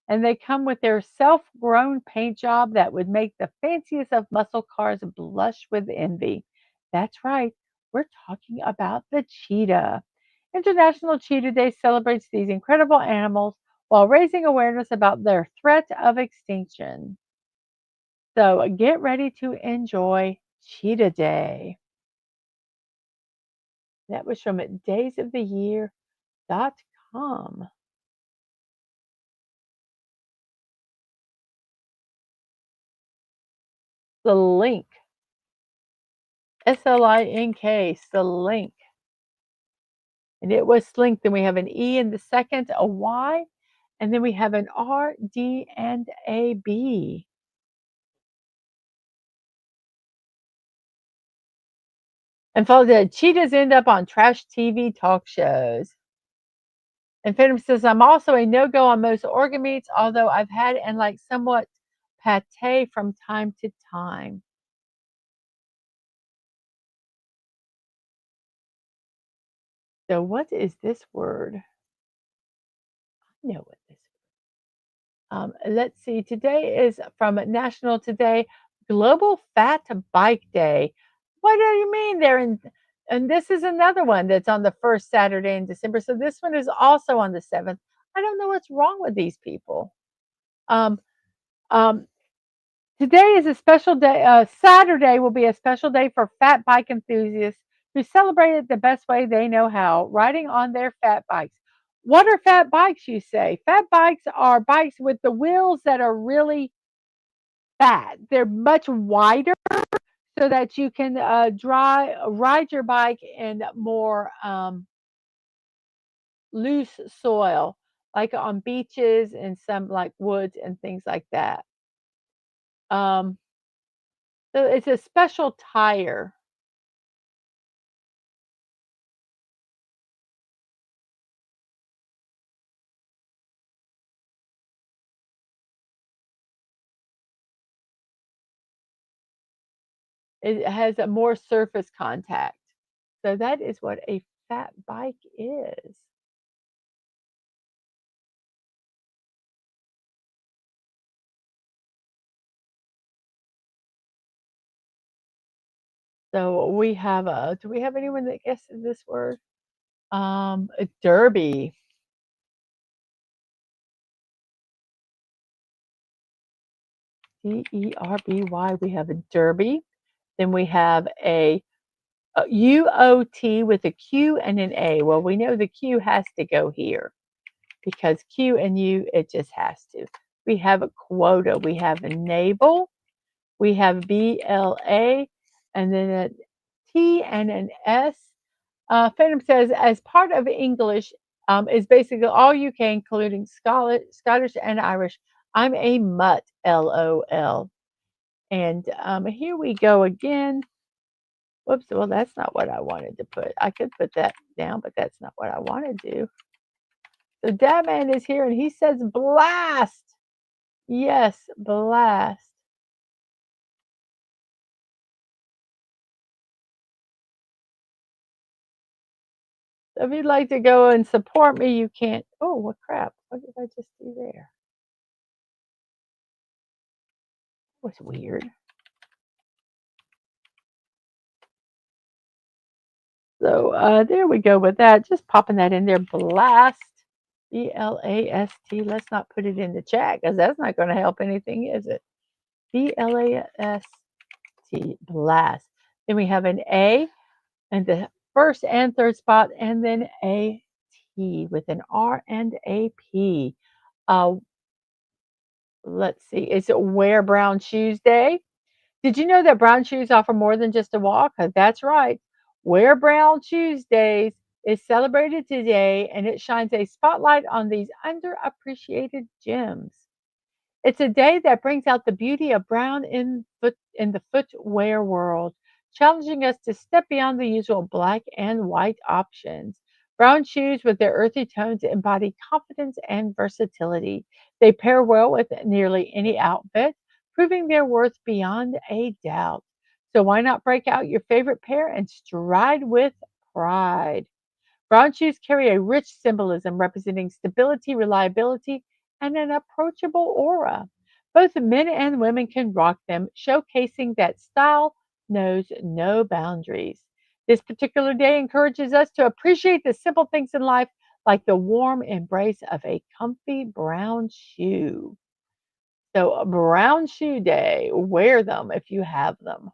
And they come with their self grown paint job that would make the fanciest of muscle cars blush with envy. That's right, we're talking about the cheetah. International Cheetah Day celebrates these incredible animals while raising awareness about their threat of extinction. So get ready to enjoy Cheetah Day. That was from daysoftheyear.com. The link, SLINK, Slink. And it was Slink. Then we have an E in the second, a Y, and then we have an R, D, and a B. And folks, the cheetahs end up on trash TV talk shows. And Phantom says, I'm also a no go on most organ meats, although I've had and like somewhat pate from time to time. So, what is this word? I know what this is. Let's see. Today is from National Today Global Fat Bike Day. What do you mean they're in? And this is another one that's on the first Saturday in December. So this one is also on the 7th. I don't know what's wrong with these people. Um, um, Today is a special day. Saturday will be a special day for fat bike enthusiasts who celebrate it the best way they know how, riding on their fat bikes. What are fat bikes, you say? Fat bikes are bikes with the wheels that are really fat. They're much wider so that you can ride your bike in more loose soil, like on beaches and some like woods and things like that. Um, so it's a special tire. It has a more surface contact. So that is what a fat bike is. So we have a do we have anyone that guesses this word? A derby. Derby. We have a derby. Then we have a UOT with a Q and an A. Well, we know the Q has to go here because Q and U, it just has to. We have a quota. We have a navel. We have BLA and then a T and an S. Phantom says, as part of English, is basically all UK, including Scottish and Irish. I'm a mutt, LOL. And here we go again. Whoops, well, that's not what I wanted to put. I could put that down, but that's not what I want to do. So Dadman is here and he says blast. Yes, blast. So if you'd like to go and support me, you can't. Oh, what crap. What did I just do there? What's weird? So there we go with that. Just popping that in there. Blast. BLAST. Let's not put it in the chat because that's not going to help anything, is it? BLAST. Blast. Then we have an A and the first and third spot, and then a T with an R and a P. Uh, let's see. Is it Wear Brown Shoes Day? Did you know that brown shoes offer more than just a walk? That's right. Wear Brown Shoes Days is celebrated today, and it shines a spotlight on these underappreciated gems. It's a day that brings out the beauty of brown in the footwear world, challenging us to step beyond the usual black and white options. Brown shoes with their earthy tones embody confidence and versatility. They pair well with nearly any outfit, proving their worth beyond a doubt. So why not break out your favorite pair and stride with pride? Brown shoes carry a rich symbolism representing stability, reliability, and an approachable aura. Both men and women can rock them, showcasing that style knows no boundaries. This particular day encourages us to appreciate the simple things in life, like the warm embrace of a comfy brown shoe. So, a brown shoe day, wear them if you have them.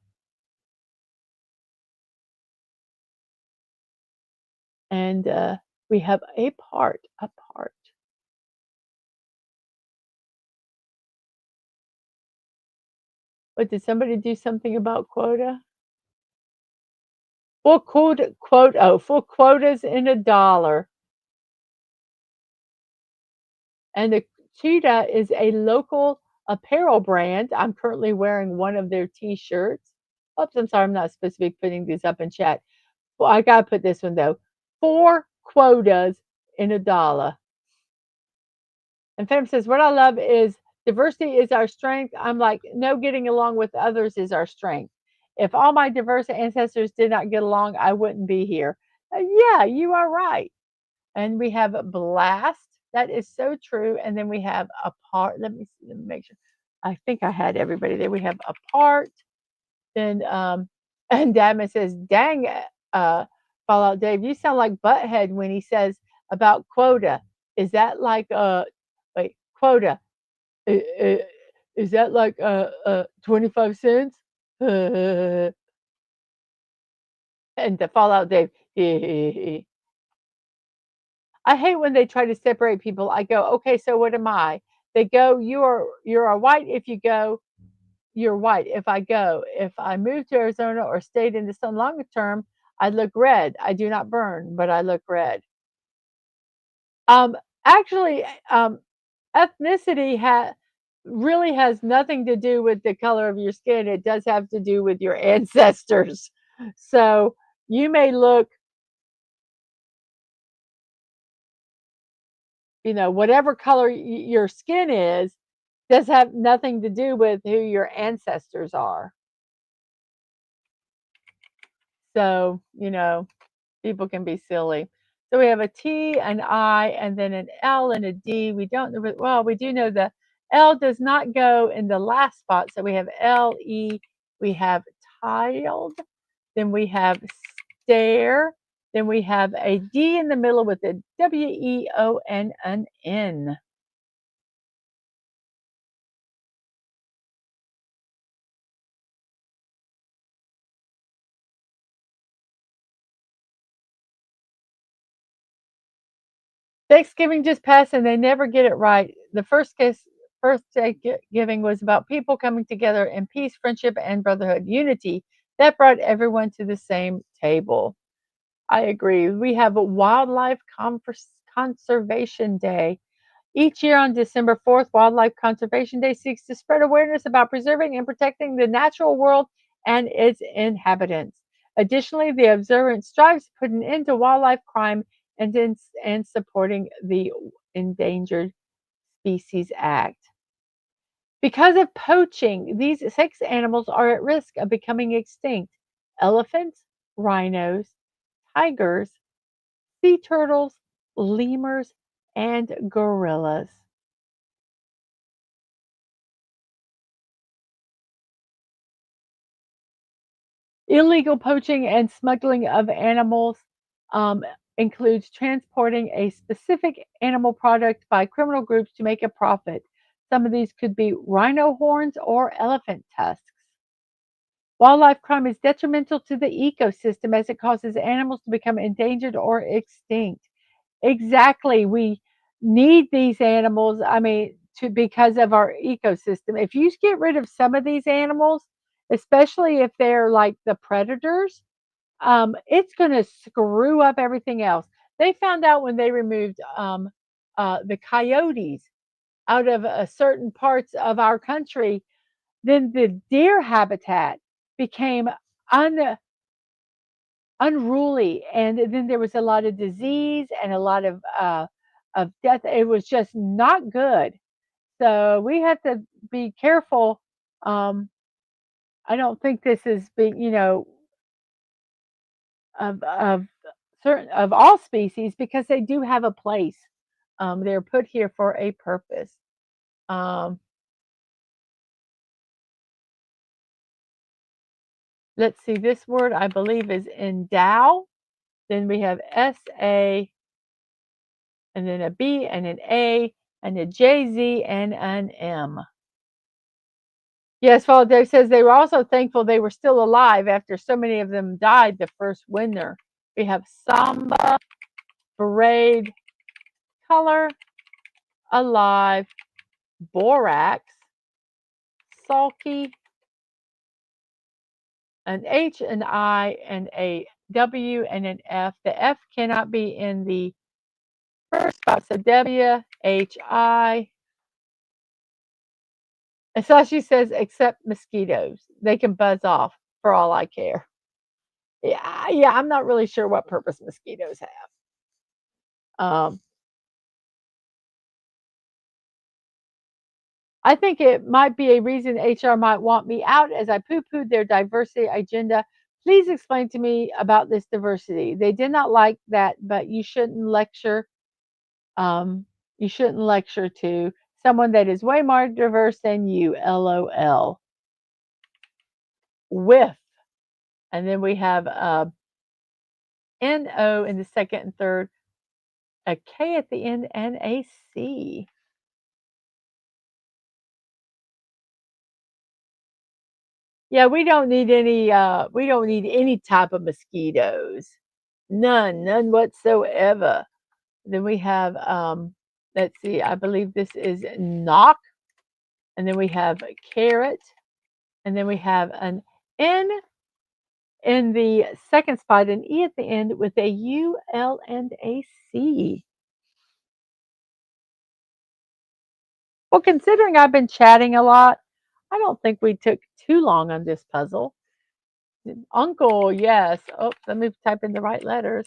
And we have a part. But did somebody do something about quota? Full quotas in a dollar. And the Cheetah is a local apparel brand. I'm currently wearing one of their T-shirts. Oops, I'm sorry, I'm not supposed to be putting these up in chat. Well, I gotta put this one though. 4 quotas in a dollar. And Fem says, what I love is diversity is our strength. I'm like, no, getting along with others is our strength. If all my diverse ancestors did not get along, I wouldn't be here. Yeah, you are right. And we have blast. That is so true. And then we have a part. Let me see, let me make sure. I think I had everybody there. We have apart. Then and Dadman says, "Dang, Fallout Dave, you sound like Butthead when he says about quota. Is that like wait quota? Uh, uh, is that like 25 cents?" And the Fallout Dave. I hate when they try to separate people. I go, okay, so what am I? They go, you're a white if you go, you're white. If I moved to Arizona or stayed in the sun longer term, I look red. I do not burn, but I look red. Um, actually, ethnicity really has nothing to do with the color of your skin. It does have to do with your ancestors. So you may look, whatever color your skin is, does have nothing to do with who your ancestors are. So, people can be silly. So we have a T, an I, and then an L and a D. We don't know, well, we do know the L does not go in the last spot. So we have L, E, we have tiled, then we have stare, then we have a D in the middle with a W, E, O, and an N. Thanksgiving just passed and they never get it right. The first Thanksgiving was about people coming together in peace, friendship, and brotherhood, unity that brought everyone to the same table. I agree. We have a Wildlife Conservation Day. Each year on December 4th, Wildlife Conservation Day seeks to spread awareness about preserving and protecting the natural world and its inhabitants. Additionally, the observance strives to put an end to wildlife crime and supporting the Endangered Species Act. Because of poaching, these 6 animals are at risk of becoming extinct: elephants, rhinos, tigers, sea turtles, lemurs, and gorillas. Illegal poaching and smuggling of animals um, includes transporting a specific animal product by criminal groups to make a profit. Some of these could be rhino horns or elephant tusks. Wildlife crime is detrimental to the ecosystem as it causes animals to become endangered or extinct. Exactly. We need these animals, I mean, to because of our ecosystem. If you get rid of some of these animals, especially if they're like the predators, it's going to screw up everything else. They found out when they removed the coyotes out of certain parts of our country, then the deer habitat became un, unruly, and then there was a lot of disease and a lot of death. It was just not good. So we have to be careful. I don't think this is being, of certain of all species because they do have a place. They're put here for a purpose. Um, let's see. This word I believe is endow. Then we have SA, and then a B, and an A, and a JZ, and an M. Yes, Father Dave says they were also thankful they were still alive after so many of them died the first winter. We have Samba, Parade, Color, Alive, Borax, Sulky, an H, an I, and a W, and an F. The F cannot be in the first spot, so W, H, I. And so she says, except mosquitoes. They can buzz off for all I care. Yeah, I'm not really sure what purpose mosquitoes have. Um, I think it might be a reason HR might want me out as I poo pooed their diversity agenda. Please explain to me about this diversity. They did not like that, but you shouldn't lecture. You shouldn't lecture to Someone that is way more diverse than you. LOL. With. And then we have NO in the second and third, a K at the end, and a C. Yeah, we don't need any type of mosquitoes. None whatsoever. Then we have let's see, I believe this is knock, and then we have a carrot, and then we have an N in the second spot, an E at the end with a U, L, and a C. Well, considering I've been chatting a lot, I don't think we took too long on this puzzle. Uncle, yes. Oh, let me type in the right letters.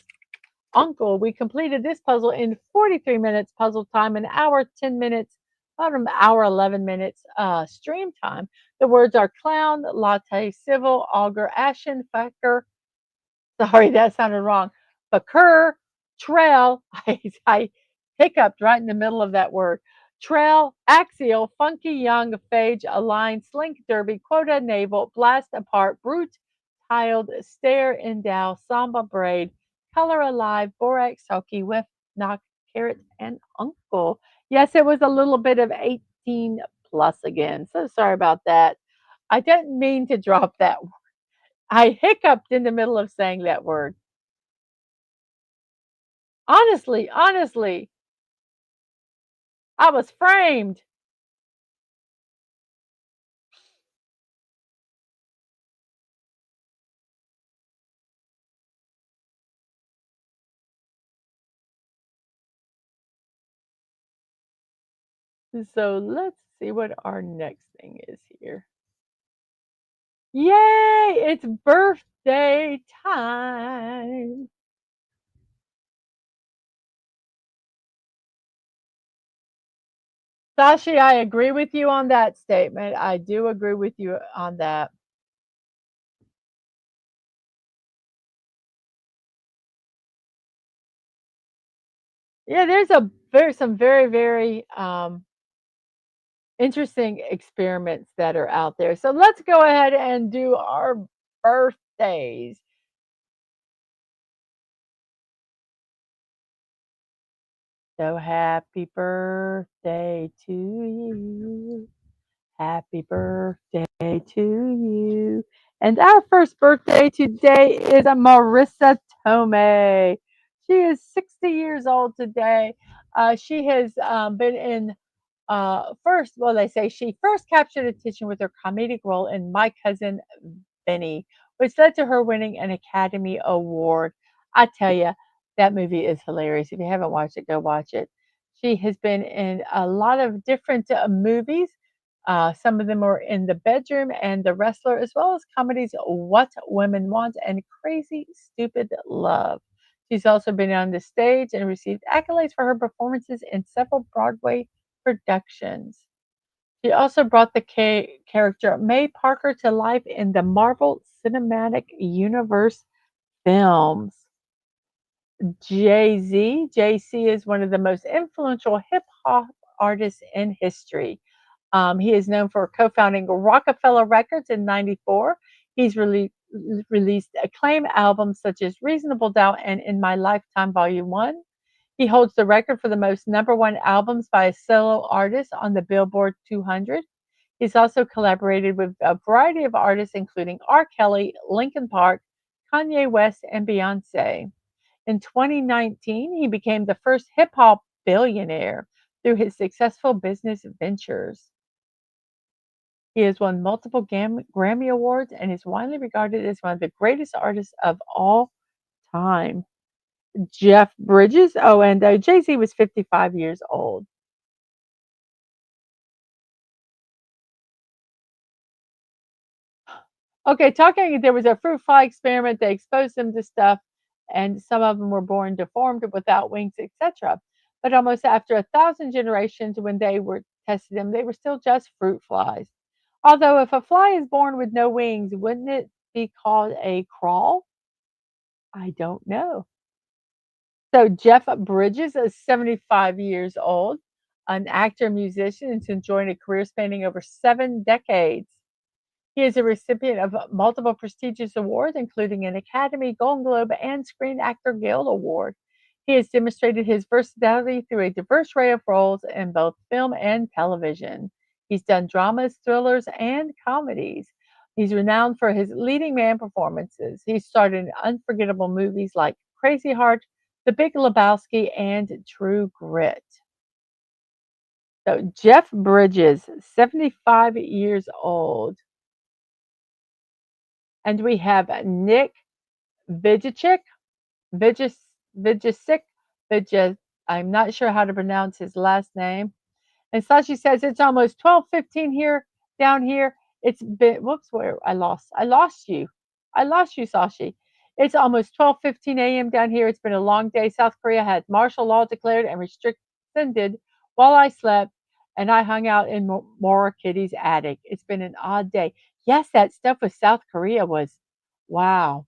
Uncle, we completed this puzzle in 43 minutes puzzle time, an hour, 10 minutes, about an hour, 11 minutes stream time. The words are clown, latte, civil, auger, ashen, fucker. Sorry, that sounded wrong. Bakur, trail. I hiccuped right in the middle of that word. Trail, axial, funky young, phage, align, slink, derby, quota, navel, blast apart, brute, tiled, stare, endow, samba braid, color alive, borax, sulky, whiff, knock, carrot, and uncle. Yes, it was a little bit of 18 plus again. So sorry about that. I didn't mean to drop that. I hiccuped in the middle of saying that word. Honestly, I was framed. So let's see what our next thing is here. Yay! It's birthday time. Sashi, I agree with you on that statement. I do agree with you on that. Yeah, there's some very interesting experiments that are out there. So let's go ahead and do our birthdays. So happy birthday to you. Happy birthday to you. And our first birthday today is a Marissa Tomei. She is 60 years old today. She has been in first, well, they say she first captured attention with her comedic role in My Cousin Vinny, which led to her winning an Academy Award. I tell you, that movie is hilarious. If you haven't watched it, go watch it. She has been in a lot of different movies. Some of them are in The Bedroom and The Wrestler, as well as comedies What Women Want and Crazy Stupid Love. She's also been on the stage and received accolades for her performances in several Broadway productions. She also brought the character May Parker to life in the Marvel Cinematic Universe films. JC is one of the most influential hip hop artists in history. He is known for co founding Rockefeller Records in '94. He's released acclaimed albums such as Reasonable Doubt and In My Lifetime Volume 1. He holds the record for the most number one albums by a solo artist on the Billboard 200. He's also collaborated with a variety of artists, including R. Kelly, Linkin Park, Kanye West, and Beyonce. In 2019, he became the first hip hop billionaire through his successful business ventures. He has won multiple Grammy Awards and is widely regarded as one of the greatest artists of all time. Jeff Bridges. Oh, and Jay Z was 55 years old. Okay, talking, there was a fruit fly experiment. They exposed them to stuff, and some of them were born deformed without wings, etc. But almost after 1,000 generations, when they were tested them, they were still just fruit flies. Although, if a fly is born with no wings, wouldn't it be called a crawl? I don't know. So Jeff Bridges is 75 years old. an actor and musician who's enjoying a career spanning over 7 decades. He is a recipient of multiple prestigious awards, including an Academy, Golden Globe, and Screen Actor Guild Award. He has demonstrated his versatility through a diverse array of roles in both film and television. He's done dramas, thrillers, and comedies. He's renowned for his leading man performances. He starred in unforgettable movies like Crazy Heart, The Big Lebowski, and True Grit. So Jeff Bridges, 75 years old. And we have Nick Vujicic, Vujicic, Vujicic, Vujicic. I'm not sure how to pronounce his last name. And Sashi says it's almost 12:15 here down here. It's been whoops, where I lost you. I lost you, Sashi. It's almost 12:15 a.m. down here. It's been a long day. South Korea had martial law declared and extended while I slept, and I hung out in Maura Kitty's attic. It's been an odd day. Yes, that stuff with South Korea was wow,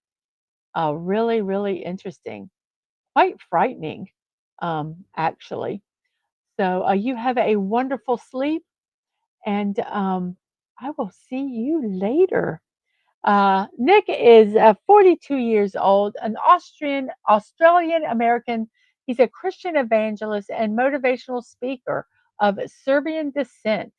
really, really interesting, quite frightening, actually. So you have a wonderful sleep, and I will see you later. Nick is 42 years old, an Australian American. He's a Christian evangelist and motivational speaker of Serbian descent.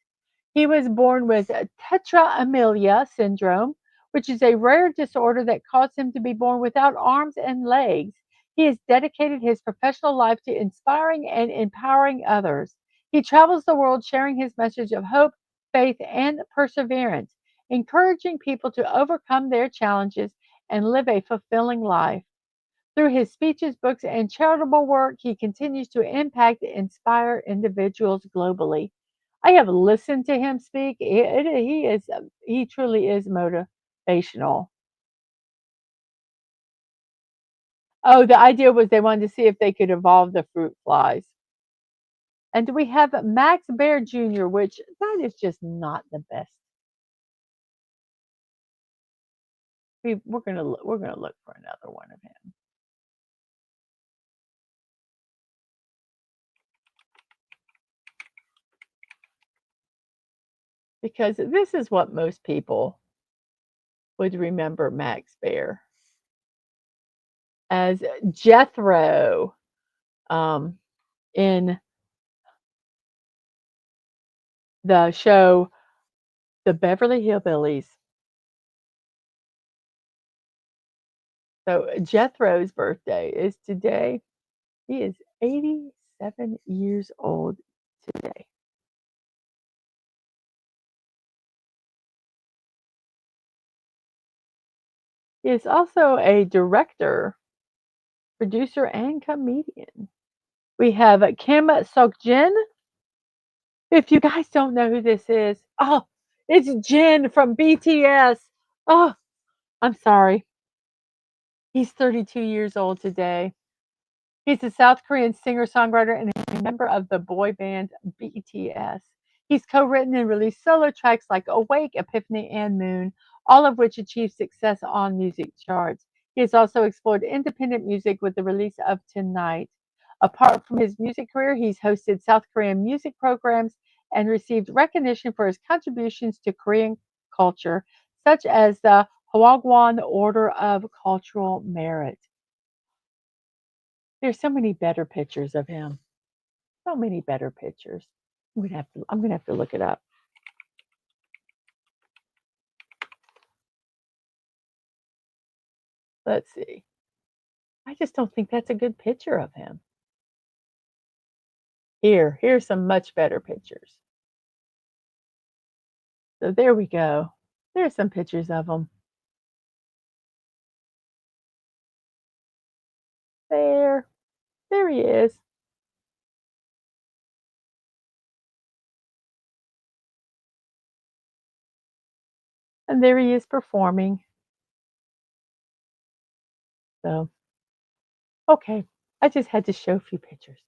He was born with tetra amelia syndrome, which is a rare disorder that caused him to be born without arms and legs. He has dedicated his professional life to inspiring and empowering others. He travels the world sharing his message of hope, faith, and perseverance, encouraging people to overcome their challenges and live a fulfilling life. Through his speeches, books, and charitable work, he continues to impact and inspire individuals globally. I have listened to him speak. He truly is motivational. Oh, the idea was they wanted to see if they could evolve the fruit flies. And we have Max Bear Jr., which that is just not the best. We're gonna look for another one of him. Because this is what most people would remember Max Bear as Jethro in the show The Beverly Hillbillies. So Jethro's birthday is today. He is 87 years old today. He is also a director, producer, and comedian. We have Kim Sok Jin. If you guys don't know who this is, oh, it's Jin from BTS. Oh, I'm sorry. He's 32 years old today. He's a South Korean singer-songwriter and a member of the boy band BTS. He's co-written and released solo tracks like Awake, Epiphany, and Moon, all of which achieved success on music charts. He has also explored independent music with the release of Tonight. Apart from his music career, he's hosted South Korean music programs and received recognition for his contributions to Korean culture, such as the Hwagwon Order of Cultural Merit. There's so many better pictures of him. So many better pictures. I'm gonna have to look it up. Let's see. I just don't think that's a good picture of him. Here's some much better pictures. So there we go. There's some pictures of him. There. There he is. And there he is performing. So, okay. I just had to show a few pictures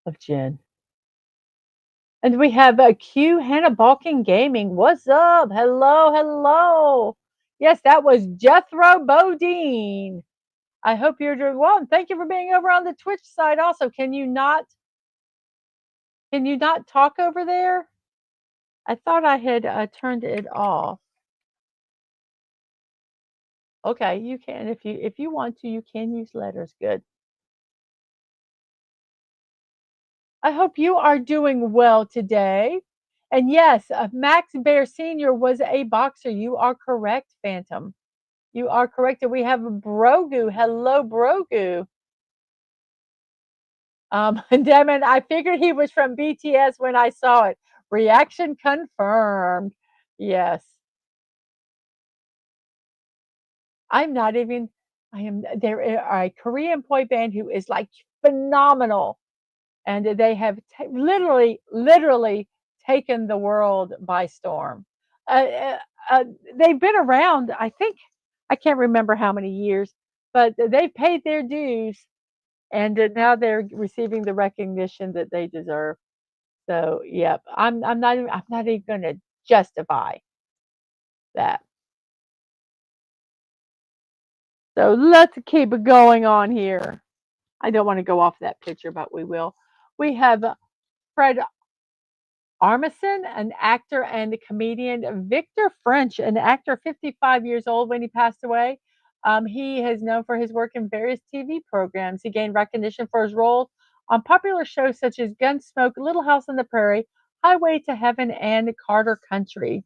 of Jen. And we have Q Hannah Balking Gaming. What's up? Hello, hello. Yes, that was Jethro Bodine. I hope you're doing well. And thank you for being over on the Twitch side also. Can you not Can you not talk over there? I thought I had turned it off. Okay, you can if you want to. You can use letters. Good. I hope you are doing well today. And yes, Max Bear Senior was a boxer. You are correct, Phantom. You are correct. And we have Brogu. Hello, Brogu. Demon, I figured he was from BTS when I saw it. Reaction confirmed. Yes. I'm not even I am there are a Korean boy band who is like phenomenal, and they have literally taken the world by storm. Uh, uh, uh, they've been around, I think, I can't remember how many years, but they've paid their dues, and now they're receiving the recognition that they deserve. So, yep, I'm not even going to justify that. So let's keep going on here. I don't want to go off that picture, but we will. We have Fred Armisen, an actor and a comedian. Victor French, an actor 55 years old when he passed away. He is known for his work in various TV programs. He gained recognition for his roles on popular shows such as Gunsmoke, Little House on the Prairie, Highway to Heaven, and Carter Country.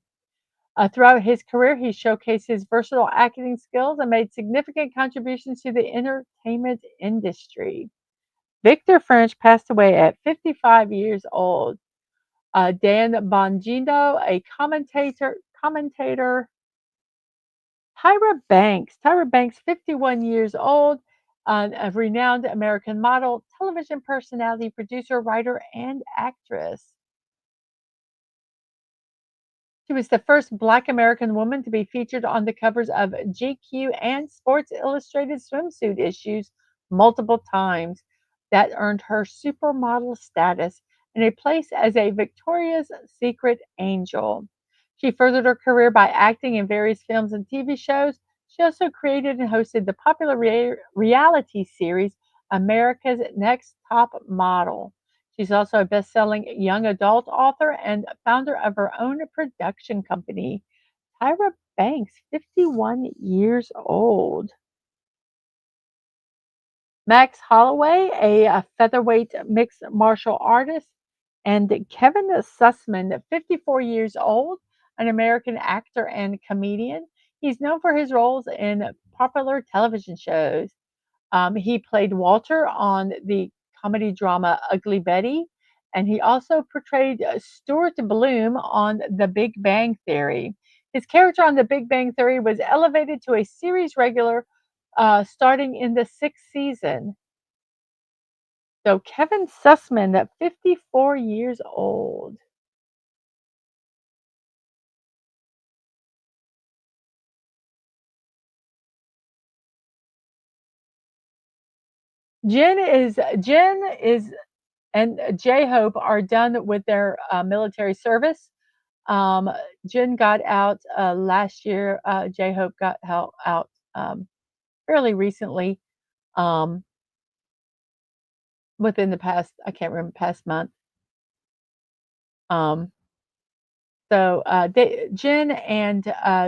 Throughout his career, he showcased his versatile acting skills and made significant contributions to the entertainment industry. Victor French passed away at 55 years old. Dan Bongino, a commentator. Tyra Banks, 51 years old, a renowned American model, television personality, producer, writer, and actress. She was the first Black American woman to be featured on the covers of GQ and Sports Illustrated swimsuit issues multiple times. That earned her supermodel status and a place as a Victoria's Secret angel. She furthered her career by acting in various films and TV shows. She also created and hosted the popular reality series America's Next Top Model. She's also a best-selling young adult author and founder of her own production company. Tyra Banks, 51 years old. Max Holloway, a featherweight mixed martial artist, and Kevin Sussman, 54 years old, an American actor and comedian. He's known for his roles in popular television shows. He played Walter on the comedy drama Ugly Betty, and he also portrayed Stuart Bloom on The Big Bang Theory. His character on The Big Bang Theory was elevated to a series regular starting in the sixth season. So Kevin Sussman, at 54 years old. Jen is and J Hope are done with their military service. Um, Jen got out last year. J Hope got out fairly recently, um, within the past, I can't remember, past month. Um, Jen and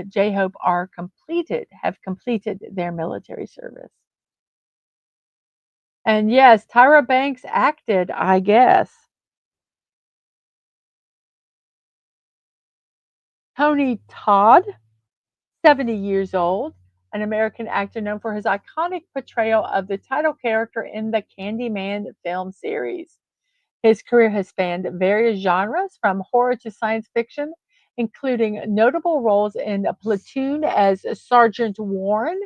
J Hope have completed their military service. And yes, Tyra Banks acted, I guess. Tony Todd, 70 years old, an American actor known for his iconic portrayal of the title character in the Candyman film series. His career has spanned various genres, from horror to science fiction, including notable roles in Platoon as Sergeant Warren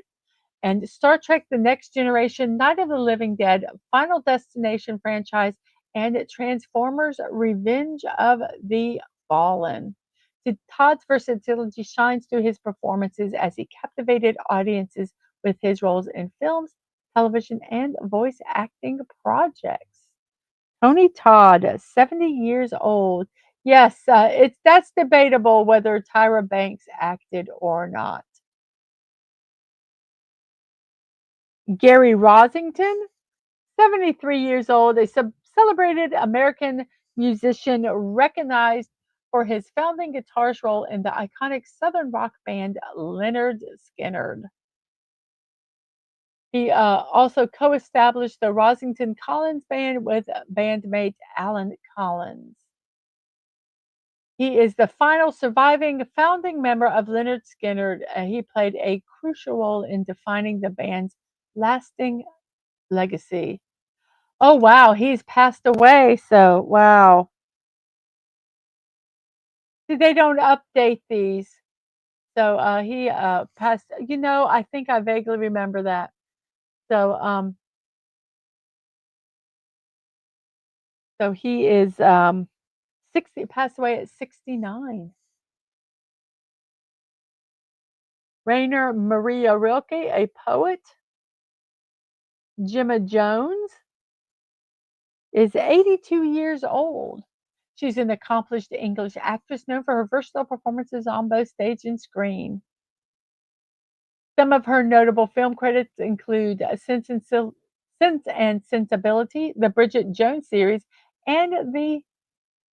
and Star Trek The Next Generation, Night of the Living Dead, Final Destination franchise, and Transformers Revenge of the Fallen. Todd's versatility shines through his performances as he captivated audiences with his roles in films, television, and voice acting projects. Tony Todd, 70 years old. Yes, that's debatable whether Tyra Banks acted or not. Gary Rosington, 73 years old, a celebrated American musician recognized for his founding guitarist role in the iconic Southern rock band Leonard Skinner. He also co established the Rosington Collins Band with bandmate Alan Collins. He is the final surviving founding member of Leonard Skinner. He played a crucial role in defining the band's lasting legacy. Oh, wow, he's passed away. So, wow. See, they don't update these. So he passed. I think I vaguely remember that. So, he is 60. Passed away at 69. Rainer Maria Rilke, a poet. Gemma Jones is 82 years old. She's an accomplished English actress known for her versatile performances on both stage and screen. Some of her notable film credits include Sense and Sensibility, the Bridget Jones series, and the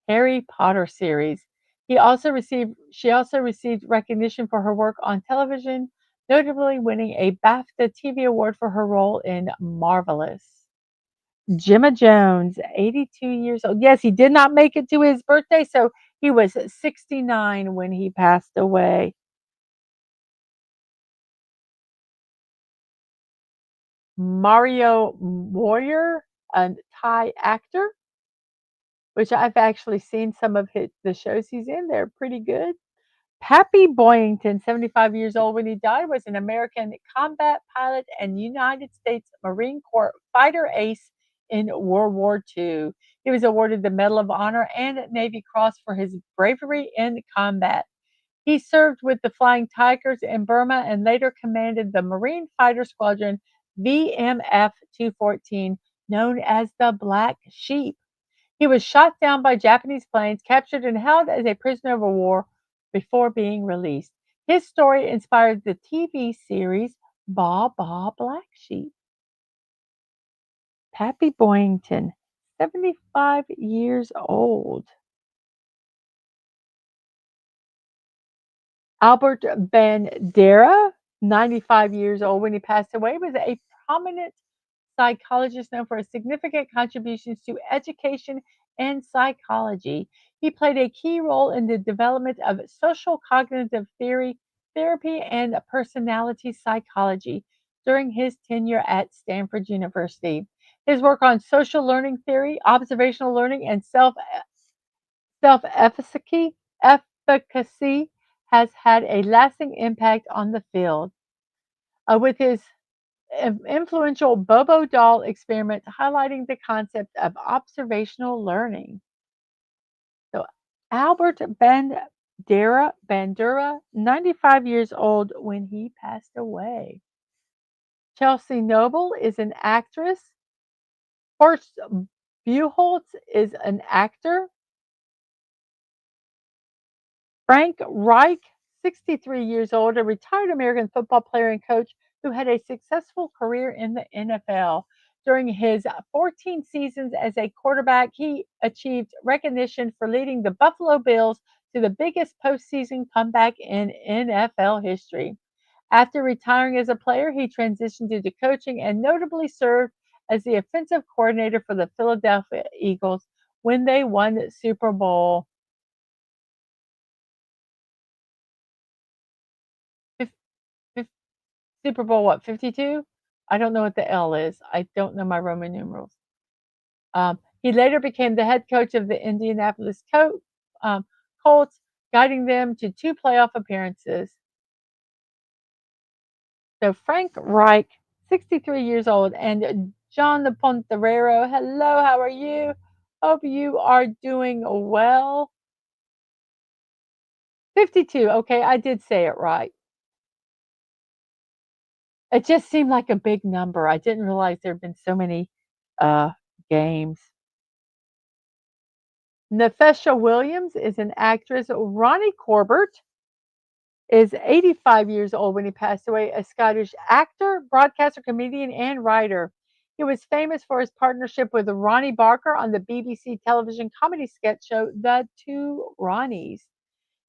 Harry Potter series. She also received recognition for her work on television, notably winning a BAFTA TV award for her role in Marvelous. Gemma Jones, 82 years old. Yes, he did not make it to his birthday, so he was 69 when he passed away. Mario Moyer, a Thai actor, which I've actually seen some of the shows he's in. They're pretty good. Pappy Boyington, 75 years old when he died, was an American combat pilot and United States Marine Corps fighter ace in World War II. He was awarded the Medal of Honor and Navy Cross for his bravery in combat. He served with the Flying Tigers in Burma and later commanded the Marine Fighter Squadron VMF 214, known as the Black Sheep. He was shot down by Japanese planes, captured and held as a prisoner of war before being released. His story inspired the TV series Ba Ba Black Sheep. Pappy Boyington, 75 years old. Albert Bandera, 95 years old when he passed away, was a prominent psychologist known for his significant contributions to education and psychology. He played a key role in the development of social cognitive theory, therapy, and personality psychology during his tenure at Stanford University. His work on social learning theory, observational learning, and self efficacy has had a lasting impact on the field. With his influential Bobo doll experiment highlighting the concept of observational learning. So Albert Bandura, 95 years old when he passed away. Chelsea Noble is an actress. Horst Buchholz is an actor. Frank Reich, 63 years old, a retired American football player and coach who had a successful career in the NFL. During his 14 seasons as a quarterback, he achieved recognition for leading the Buffalo Bills to the biggest postseason comeback in NFL history. After retiring as a player, he transitioned into coaching and notably served as the offensive coordinator for the Philadelphia Eagles when they won Super Bowl Super Bowl what, 52? I don't know what the L is. I don't know my Roman numerals. He later became the head coach of the Indianapolis Colts, guiding them to two playoff appearances. So Frank Reich, 63 years old, and John Ponterero. Hello, how are you? Hope you are doing well. 52. Okay, I did say it right. It just seemed like a big number. I didn't realize there had been so many uh, games. Nefesha Williams is an actress. Ronnie Corbett is 85 years old when he passed away, a Scottish actor, broadcaster, comedian, and writer. He was famous for his partnership with Ronnie Barker on the BBC television comedy sketch show The Two Ronnies.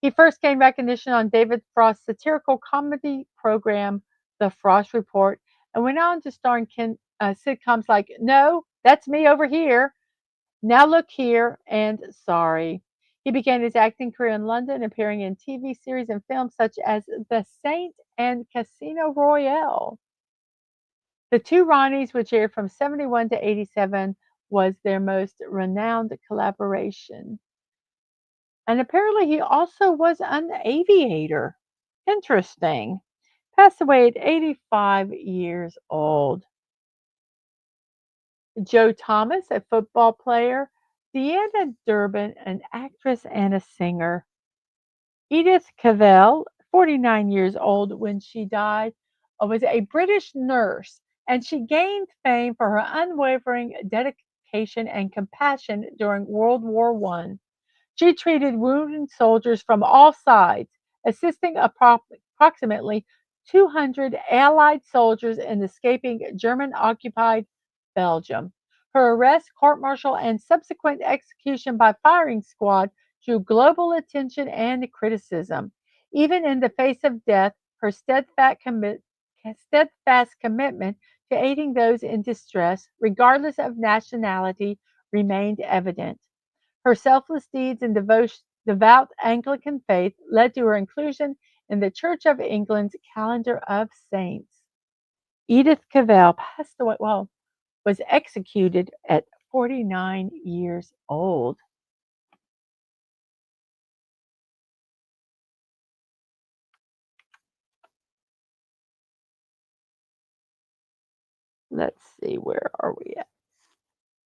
He first gained recognition on David Frost's satirical comedy program, The Frost Report, and went on to star in sitcoms like No, That's Me Over Here, Now Look Here, and Sorry. He began his acting career in London, appearing in TV series and films such as The Saint and Casino Royale. The Two Ronnies, which aired from 71 to 87, was their most renowned collaboration. And apparently, he also was an aviator. Interesting. Passed away at 85 years old. Joe Thomas, a football player. Deanna Durbin, an actress and a singer. Edith Cavell, 49 years old when she died, was a British nurse, and she gained fame for her unwavering dedication and compassion during World War I. She treated wounded soldiers from all sides, assisting approximately 200 Allied soldiers in escaping German occupied Belgium. Her arrest, court martial, and subsequent execution by firing squad drew global attention and criticism. Even in the face of death, her steadfast commitment to aiding those in distress, regardless of nationality, remained evident. Her selfless deeds and devout Anglican faith led to her inclusion in the Church of England's calendar of saints. Edith Cavell passed away, well, was executed at 49 years old. Let's see, where are we at?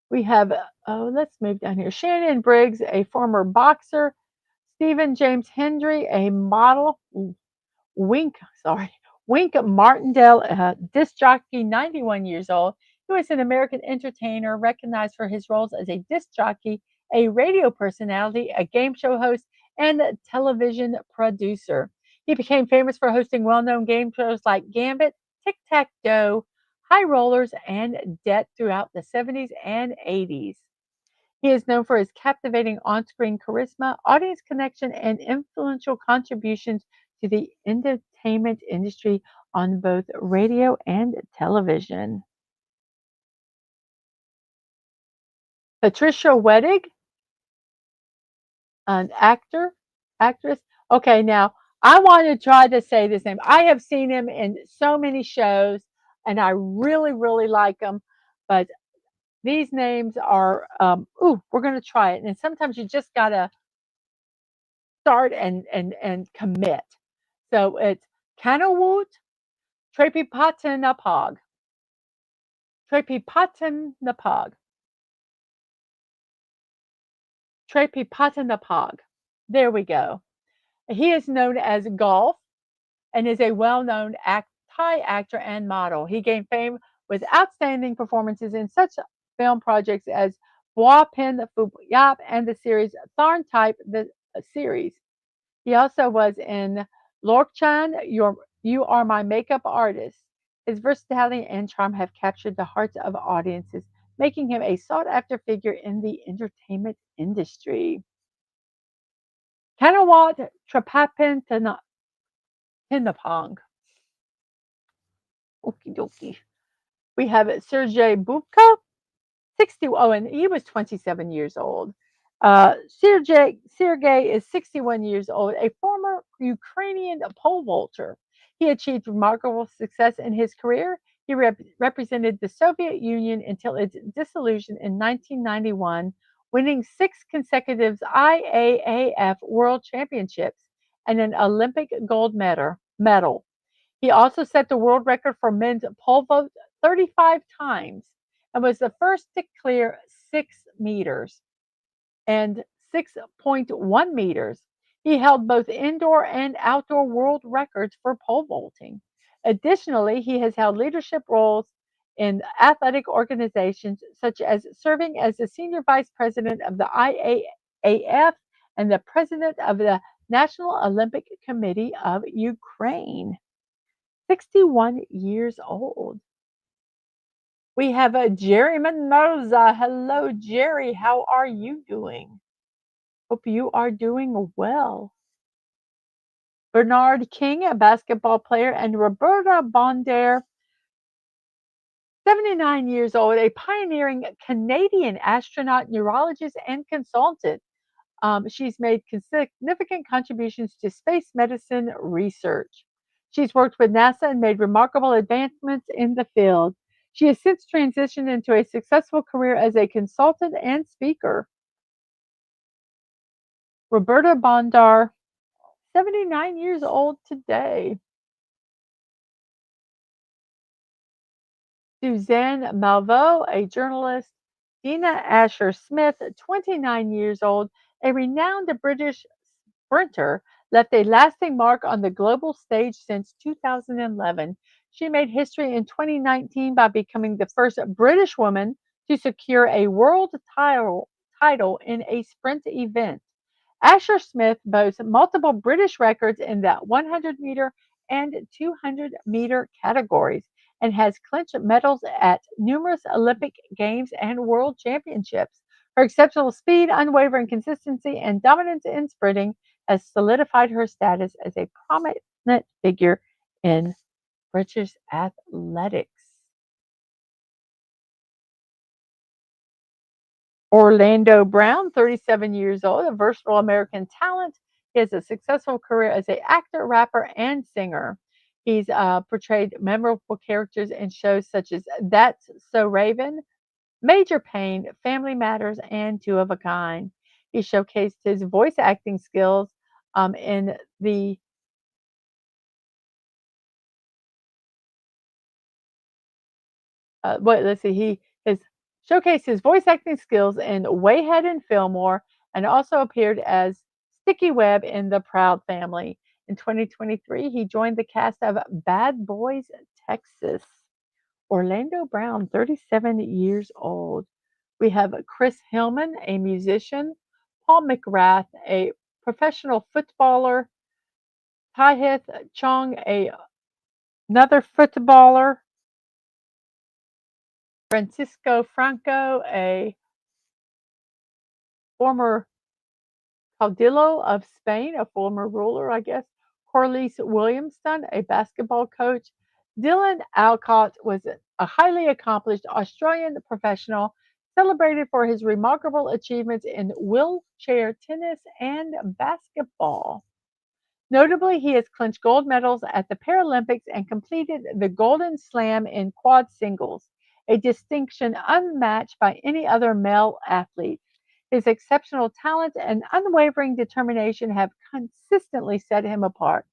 We have, let's move down here. Shannon Briggs, a former boxer. Stephen James Hendry, a model. Wink, sorry, Wink Martindale, disc jockey, 91 years old. He was an American entertainer recognized for his roles as a disc jockey, a radio personality, a game show host, and a television producer. He became famous for hosting well known game shows like Gambit, Tic Tac Doe, High Rollers, and Debt throughout the 70s and 80s. He is known for his captivating on screen charisma, audience connection, and influential contributions to the entertainment industry on both radio and television. Patricia Wedig, an actress. Okay, now I want to try to say this name. I have seen him in so many shows, and I really, really like him. But these names are, we're going to try it. And sometimes you just got to start and commit. So it's Canawoot Trepipatanapog. Trepipatanapog. Trepipatanapog. There we go. He is known as Golf and is a well-known Thai actor and model. He gained fame with outstanding performances in such film projects as Bua Pin Phu Yap and the series Tharn Type, the series. He also was in Lorchan, You Are My Makeup Artist. His versatility and charm have captured the hearts of audiences, making him a sought after figure in the entertainment industry. Kanawat Trapapin Tinapong. Okie dokie. We have Sergei Bubka, 60. Oh, and he was 27 years old. Sergei is 61 years old, a former Ukrainian pole vaulter. He achieved remarkable success in his career. He represented the Soviet Union until its dissolution in 1991, winning 6 consecutive IAAF World Championships and an Olympic gold medal. He also set the world record for men's pole vault 35 times and was the first to clear 6 meters and 6.1 meters. He held both indoor and outdoor world records for pole vaulting. Additionally, he has held leadership roles in athletic organizations, such as serving as the senior vice president of the IAAF and the president of the National Olympic Committee of Ukraine. 61 years old. We have a Jerry Mendoza. Hello, Jerry. How are you doing? Hope you are doing well. Bernard King, a basketball player, and Roberta Bondare, 79 years old, a pioneering Canadian astronaut, neurologist, and consultant. She's made significant contributions to space medicine research. She's worked with NASA and made remarkable advancements in the field. She has since transitioned into a successful career as a consultant and speaker. Roberta Bondar, 79 years old today. Suzanne Malveaux, a journalist. Dina Asher Smith, 29 years old, a renowned British sprinter, left a lasting mark on the global stage since 2011. She made history in 2019 by becoming the first British woman to secure a world title in a sprint event. Asher Smith boasts multiple British records in the 100-meter and 200-meter categories and has clinched medals at numerous Olympic Games and World Championships. Her exceptional speed, unwavering consistency, and dominance in sprinting has solidified her status as a prominent figure in British athletics. Orlando Brown, 37 years old, a versatile American talent. He has a successful career as an actor, rapper, and singer. He's portrayed memorable characters in shows such as That's So Raven, Major Pain, Family Matters, and Two of a Kind. He showcased his voice acting skills in the let's see, he has showcased his voice acting skills in Wayhead and Fillmore, and also appeared as Sticky Webb in The Proud Family. In 2023, he joined the cast of Bad Boys Texas. Orlando Brown, 37 years old. We have Chris Hillman, a musician, Paul McGrath, a professional footballer, Tahith Chong, another footballer, Francisco Franco, a former caudillo of Spain, a former ruler, I guess. Corliss Williamson, a basketball coach. Dylan Alcott was a highly accomplished Australian professional celebrated for his remarkable achievements in wheelchair tennis and basketball. Notably, he has clinched gold medals at the Paralympics and completed the Golden Slam in quad singles, a distinction unmatched by any other male athlete. His exceptional talent and unwavering determination have consistently set him apart.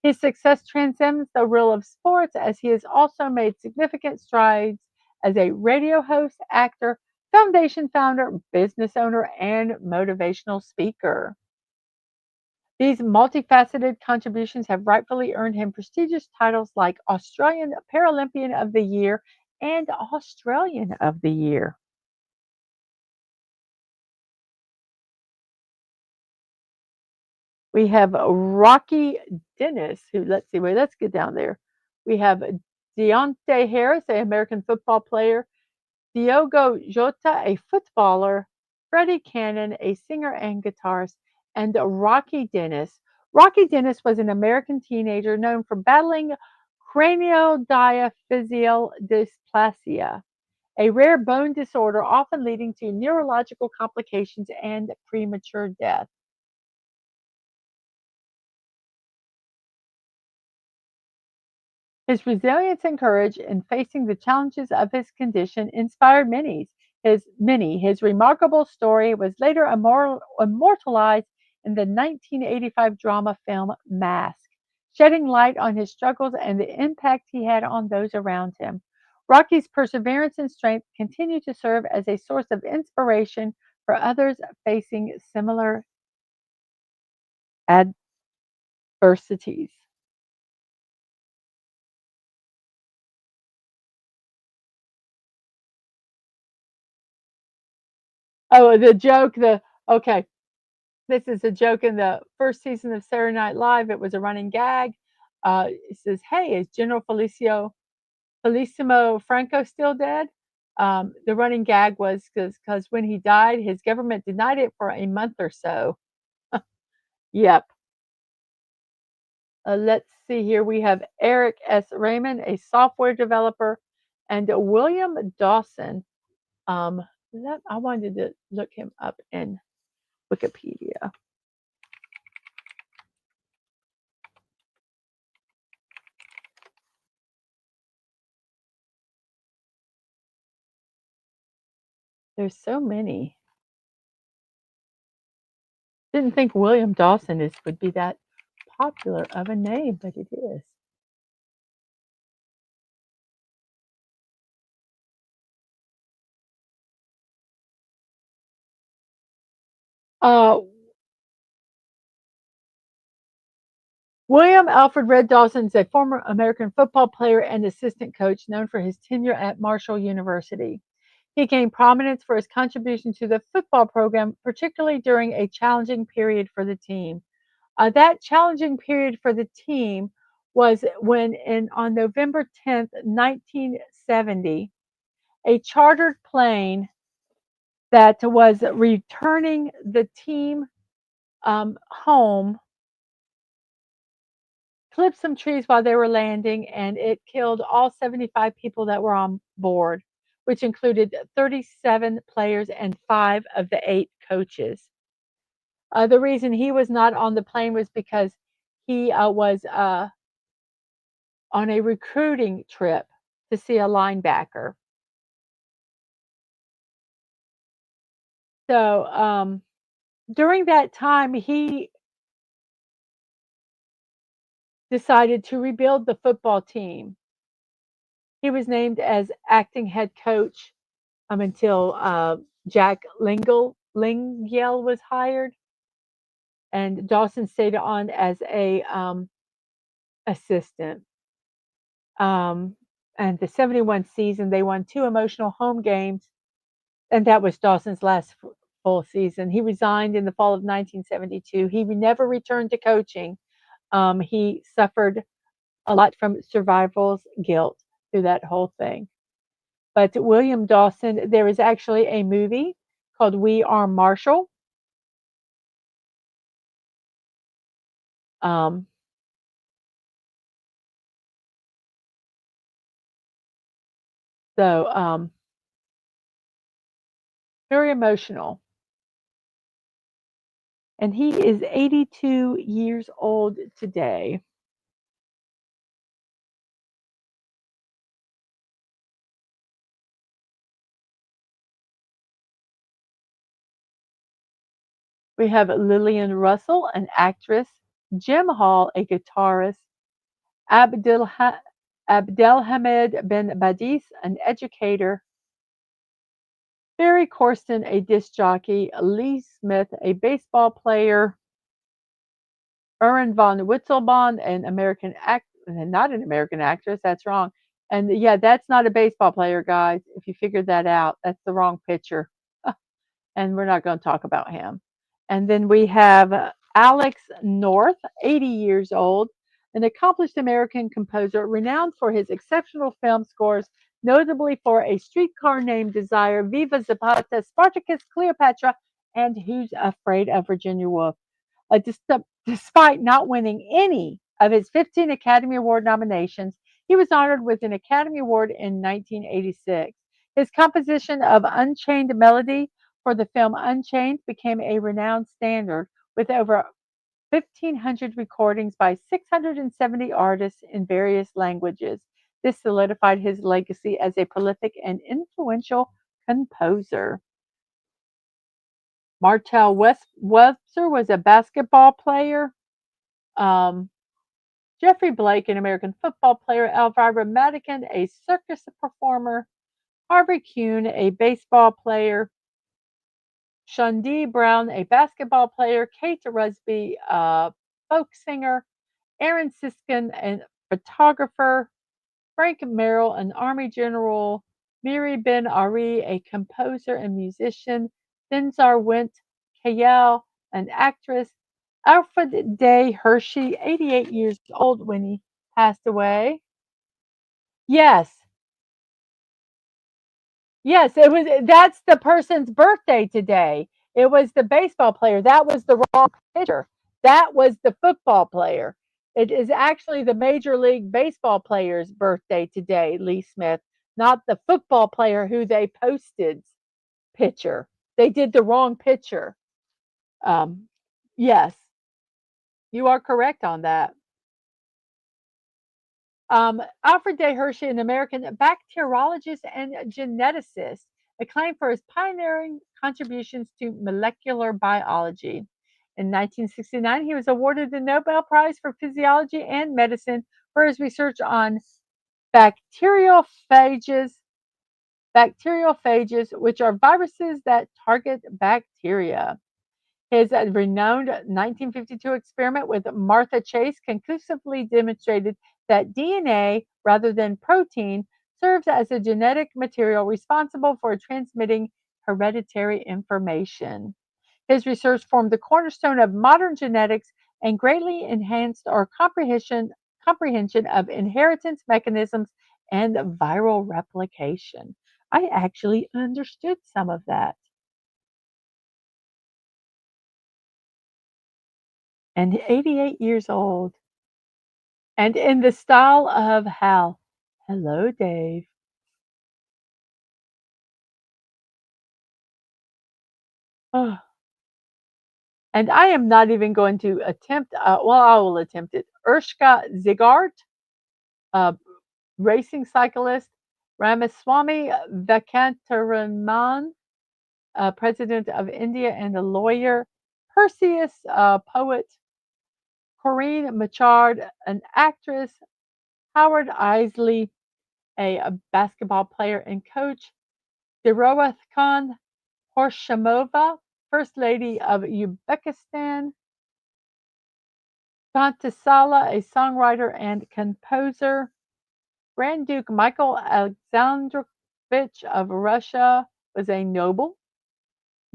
His success transcends the realm of sports as he has also made significant strides as a radio host, actor, foundation founder, business owner, and motivational speaker. These multifaceted contributions have rightfully earned him prestigious titles like Australian Paralympian of the Year and Australian of the Year. We have Rocky Dennis, who, let's see, wait, let's get down there. We have Deontay Harris, an American football player, Diogo Jota, a footballer, Freddie Cannon, a singer and guitarist, and Rocky Dennis. Rocky Dennis was an American teenager known for battling craniodiaphyseal dysplasia, a rare bone disorder often leading to neurological complications and premature death. His resilience and courage in facing the challenges of his condition inspired His remarkable story was later immortalized in the 1985 drama film Mask, shedding light on his struggles and the impact he had on those around him. Rocky's perseverance and strength continue to serve as a source of inspiration for others facing similar adversities. Oh, the joke, the okay. This is a joke in the first season of Saturday Night Live. It was a running gag. It says, "Hey, is General Felicimo Franco still dead?" The running gag was because when he died, his government denied it for a month or so. Yep. Let's see here. We have Eric S. Raymond, a software developer, and William Dawson. I wanted to look him up in Wikipedia. There's so many. Didn't think William Dawson would be that popular of a name, but it is. Uh, William Alfred Red Dawson is a former American football player and assistant coach known for his tenure at Marshall University. He gained prominence for his contribution to the football program, particularly during a challenging period for the team. That challenging period for the team was on November 10th, 1970, a chartered plane that was returning the team home clipped some trees while they were landing, and it killed all 75 people that were on board, which included 37 players and 5 of the 8 coaches. The reason he was not on the plane was because he was on a recruiting trip to see a linebacker. So during that time, he decided to rebuild the football team. He was named as acting head coach until Jack Lingiel was hired, and Dawson stayed on as a assistant. Um, and the 71 season, they won 2 emotional home games, and that was Dawson's last full season. He resigned in the fall of 1972. He never returned to coaching. He suffered a lot from survival's guilt through that whole thing. But William Dawson, there is actually a movie called We Are Marshall. Um, so very emotional. And he is 82 years old today. We have Lillian Russell, an actress, Jim Hall, a guitarist, Abdel Abdelhamed Ben Badis, an educator, Barry Corsten, a disc jockey, Lee Smith, a baseball player, Erin von Witzelbon, not an American actress, that's wrong. And yeah, that's not a baseball player, guys. If you figured that out, that's the wrong pitcher. And we're not going to talk about him. And then we have Alex North, 80 years old, an accomplished American composer renowned for his exceptional film scores, notably for A Streetcar Named Desire, Viva Zapata, Spartacus, Cleopatra, and Who's Afraid of Virginia Woolf. Despite not winning any of his 15 Academy Award nominations, he was honored with an Academy Award in 1986. His composition of Unchained Melody for the film Unchained became a renowned standard with over 1,500 recordings by 670 artists in various languages. This solidified his legacy as a prolific and influential composer. Martell Webster was a basketball player. Um, Jeffrey Blake, an American football player. Elvira Madigan, a circus performer. Harvey Kuhn, a baseball player. Shundi Brown, a basketball player. Kate Rusby, a folk singer. Aaron Siskin, a photographer. Frank Merrill, an army general. Miri Ben Ari, a composer and musician. Denzar Went Kayal, an actress. Alfred Day Hershey, 88 years old when he passed away. Yes, Yes, it was that's the person's birthday today. It was the baseball player. That was the wrong pitcher. That was the football player. It is actually the Major League Baseball player's birthday today, Lee Smith, not the football player who they posted pitcher. They did the wrong pitcher. Um, yes, you are correct on that. Alfred Day Hershey, an American bacteriologist and geneticist, acclaimed for his pioneering contributions to molecular biology. In 1969, he was awarded the Nobel Prize for Physiology and Medicine for his research on bacteriophages, bacteriophages, which are viruses that target bacteria. His renowned 1952 experiment with Martha Chase conclusively demonstrated that DNA, rather than protein, serves as a genetic material responsible for transmitting hereditary information. His research formed the cornerstone of modern genetics and greatly enhanced our comprehension of inheritance mechanisms and viral replication. I actually understood some of that. And 88 years old. And in the style of Hal. Hello, Dave. Oh, and I am not even going to attempt, well, I will attempt it. Urshka Zigart, a racing cyclist. Ramaswamy Venkataraman, president of India and a lawyer. Perseus, a poet. Corinne Machard, an actress. Howard Isley, a basketball player and coach. Deroath Khan Horshamova, First Lady of Uzbekistan. Ghantasala, a songwriter and composer. Grand Duke Michael Alexandrovich of Russia was a noble.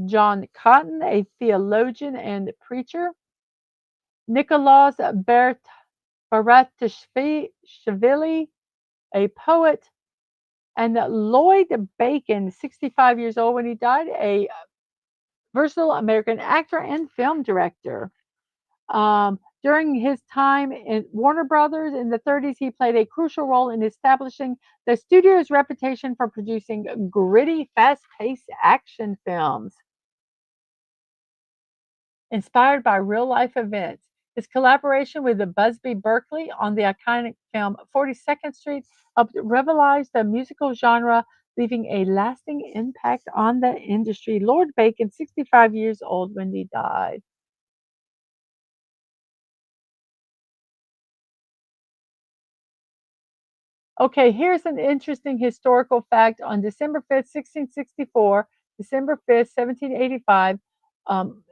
John Cotton, a theologian and preacher. Nikolaus Baratashvili, a poet. And Lloyd Bacon, 65 years old when he died, a versatile American actor and film director. During his time in Warner Brothers in the 30s, he played a crucial role in establishing the studio's reputation for producing gritty, fast paced action films. Inspired by real life events, his collaboration with the Busby Berkeley on the iconic film 42nd Street helped revitalize the musical genre, leaving a lasting impact on the industry. Lord Bacon, 65 years old when he died. Okay, here's an interesting historical fact. On December 5th, 1664, December 5th, 1785,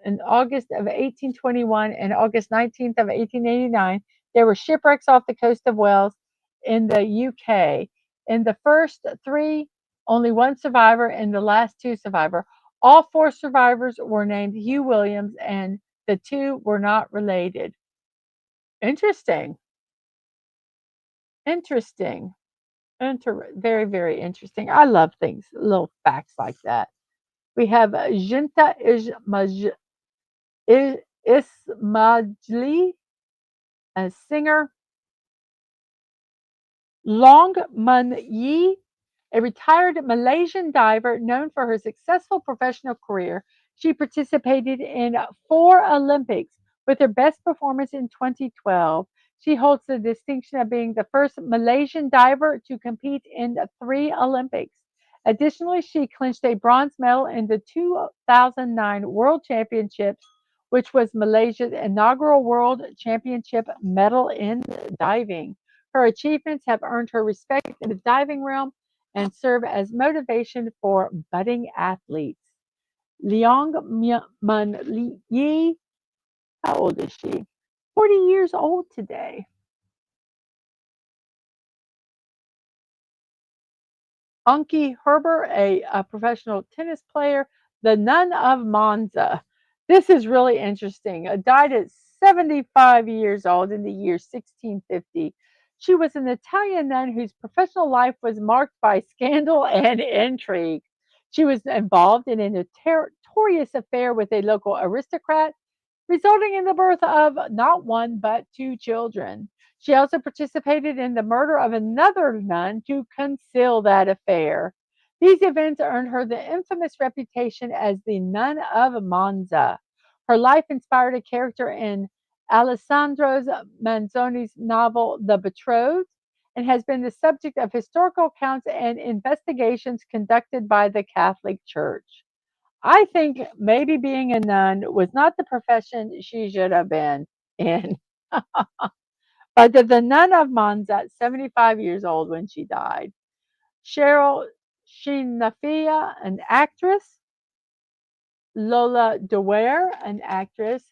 in August of 1821, and August 19th of 1889, there were shipwrecks off the coast of Wales in the UK. In the first three, only one survivor, and the last two survivor. All four survivors were named Hugh Williams, and the two were not related. Interesting. Interesting. Very, very interesting. I love things, little facts like that. We have Jinta Ismajli, a singer. Long Mun Yi, a retired Malaysian diver known for her successful professional career. She participated in four Olympics with her best performance in 2012. She holds the distinction of being the first Malaysian diver to compete in three Olympics. Additionally, she clinched a bronze medal in the 2009 World Championships, which was Malaysia's inaugural World Championship medal in diving. Her achievements have earned her respect in the diving realm and serve as motivation for budding athletes. Leong Mun Yi, how old is she? 40 years old today. Anki Herber, a professional tennis player, the Nun of Monza. This is really interesting. Died at 75 years old in the year 1650. She was an Italian nun whose professional life was marked by scandal and intrigue. She was involved in a notorious affair with a local aristocrat, resulting in the birth of not one but two children. She also participated in the murder of another nun to conceal that affair. These events earned her the infamous reputation as the Nun of Monza. Her life inspired a character in Alessandro Manzoni's novel The Betrothed and has been the subject of historical accounts and investigations conducted by the Catholic Church. I think maybe being a nun was not the profession she should have been in. But the nun of Monza, 75 years old when she died. Cheryl Shinafia, an actress. Lola DeWare, an actress.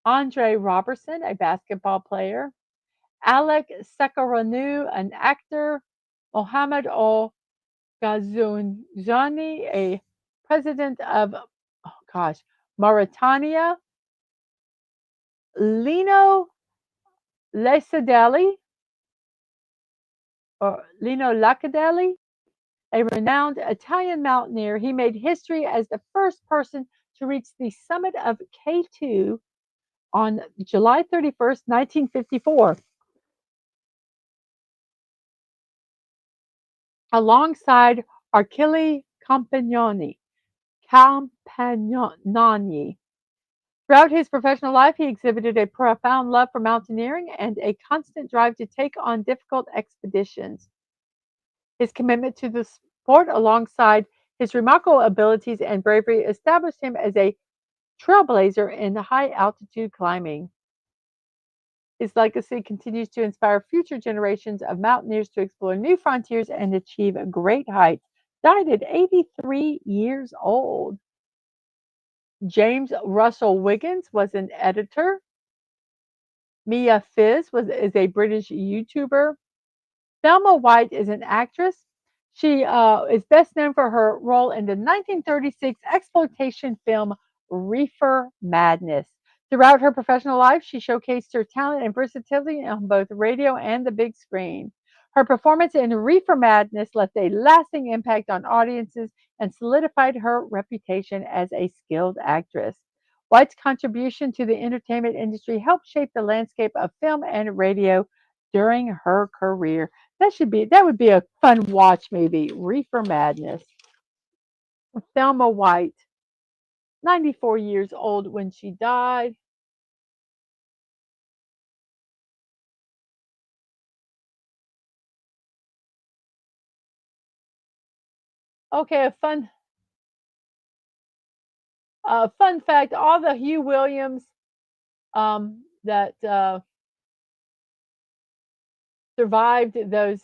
Andre Robertson, a basketball player. Alec Sekaranu, an actor. Mohammed Al Ghazouani, a president of, oh gosh, Mauritania. Lino Lacadelli, or Lino Lacadelli, a renowned Italian mountaineer. He made history as the first person to reach the summit of K2 on July 31st, 1954, alongside Achille Campagnoni. Throughout his professional life, he exhibited a profound love for mountaineering and a constant drive to take on difficult expeditions. His commitment to the sport, alongside his remarkable abilities and bravery, established him as a trailblazer in high altitude climbing. His legacy continues to inspire future generations of mountaineers to explore new frontiers and achieve great heights. Died at 83 years old. James Russell Wiggins was an editor. Mia Fizz is a British YouTuber. Thelma White is an actress. She is best known for her role in the 1936 exploitation film Reefer Madness. Throughout her professional life, she showcased her talent and versatility on both radio and the big screen. Her performance in Reefer Madness left a lasting impact on audiences and solidified her reputation as a skilled actress. White's contribution to the entertainment industry helped shape the landscape of film and radio during her career. That would be a fun watch movie, Reefer Madness. Thelma White, 94 years old when she died. Okay, a fun fact: all the Hugh Williams that survived those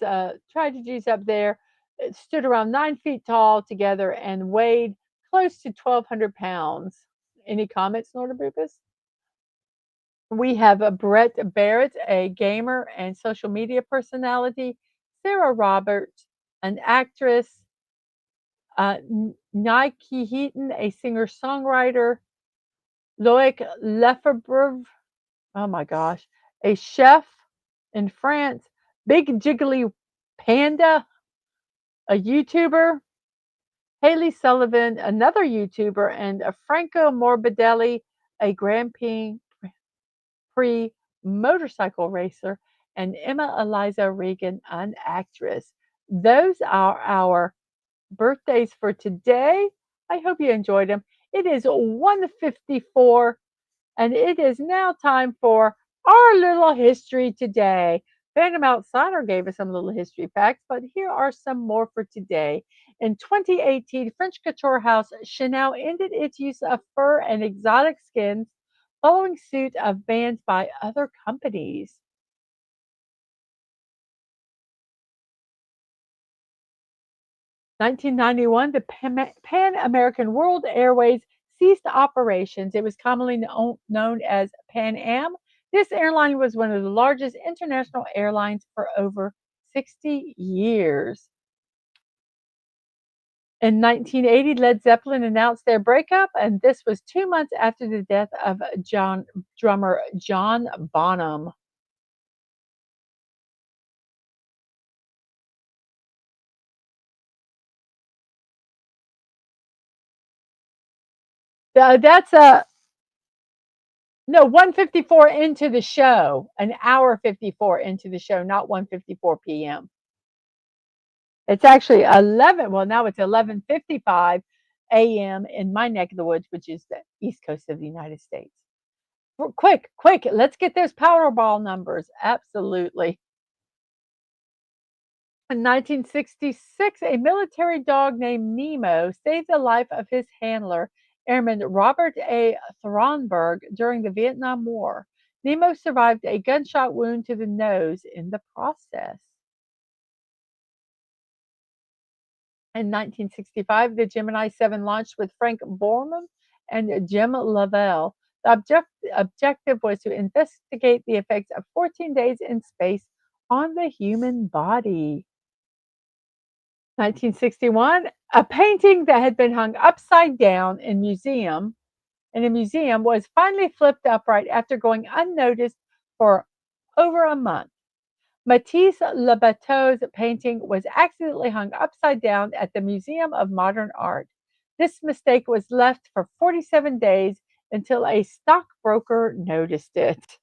tragedies up there stood around 9 feet tall together and weighed close to 1,200 pounds. Any comments, Norderbupus? We have a Brett Barrett, a gamer and social media personality. Sarah Roberts, an actress. Nike Heaton, a singer-songwriter. Loic Lefebvre, oh my gosh, a chef in France. Big Jiggly Panda, a YouTuber. Haley Sullivan, another YouTuber, and Franco Morbidelli, a Grand Prix motorcycle racer, and Emma Eliza Regan, an actress. Those are our birthdays for today. I hope you enjoyed them. It is 1:54 and it is now time for our little history today. Phantom Outsider gave us some little history facts, but here are some more for today. In 2018, French couture house Chanel ended its use of fur and exotic skins following suit of bans by other companies. 1991, the Pan American World Airways ceased operations. It was commonly known as Pan Am. This airline was one of the largest international airlines for over 60 years. In 1980, Led Zeppelin announced their breakup, and this was 2 months after the death of drummer John Bonham. That's a no 1:54 into the show, an hour 54 into the show, not 1:54 p.m. It's actually 11. Well, now it's 11:55 a.m. in my neck of the woods, which is the east coast of the United States. Quick, quick, let's get those Powerball numbers. Absolutely. In 1966, a military dog named Nemo saved the life of his handler, Airman Robert A. Thronberg, during the Vietnam War. Nemo survived a gunshot wound to the nose in the process. In 1965, the Gemini 7 launched with Frank Borman and Jim Lovell. The objective was to investigate the effects of 14 days in space on the human body. 1961, a painting that had been hung upside down in a museum was finally flipped upright after going unnoticed for over a month. Matisse Labatteau's painting was accidentally hung upside down at the Museum of Modern Art. This mistake was left for 47 days until a stockbroker noticed it.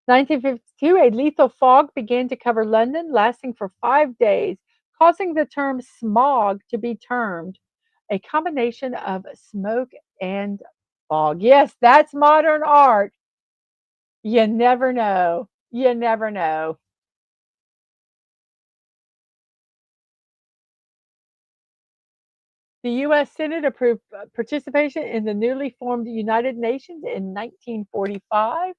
1952, a lethal fog began to cover London, lasting for 5 days, causing the term smog to be termed a combination of smoke and fog. Yes, that's modern art. You never know. You never know. The U.S. Senate approved participation in the newly formed United Nations in 1945.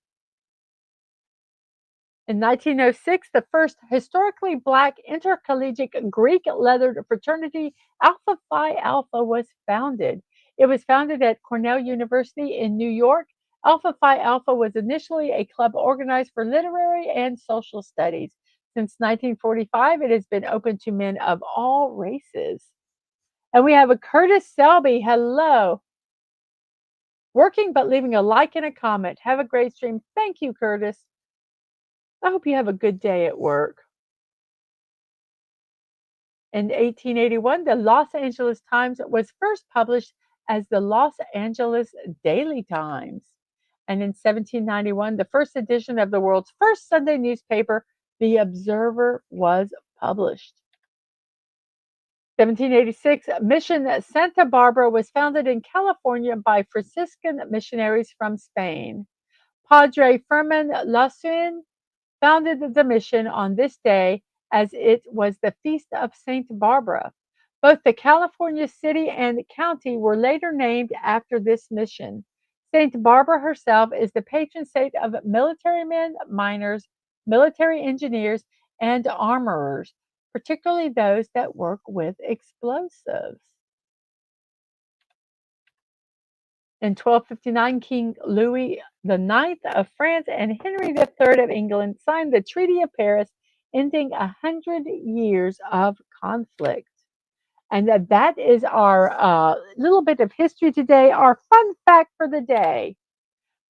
In 1906, the first historically black intercollegiate Greek lettered fraternity Alpha Phi Alpha was founded. It was founded at Cornell University in New York. Alpha Phi Alpha was initially a club organized for literary and social studies. Since 1945, it has been open to men of all races. And we have a Curtis Selby. Hello. Working but leaving a like and a comment. Have a great stream. Thank you, Curtis. I hope you have a good day at work. In 1881, the Los Angeles Times was first published as the Los Angeles Daily Times. And in 1791, the first edition of the world's first Sunday newspaper, The Observer, was published. 1786, Mission Santa Barbara was founded in California by Franciscan missionaries from Spain. Padre Fermin Lasuen founded the mission on this day as it was the feast of Saint Barbara. Both the California city and county were later named after this mission. Saint Barbara herself is the patron saint of military men, miners, military engineers, and armorers, particularly those that work with explosives. In 1259, King Louis IX of France and Henry III of England signed the Treaty of Paris, ending 100 years of conflict. And that is our little bit of history today, our fun fact for the day.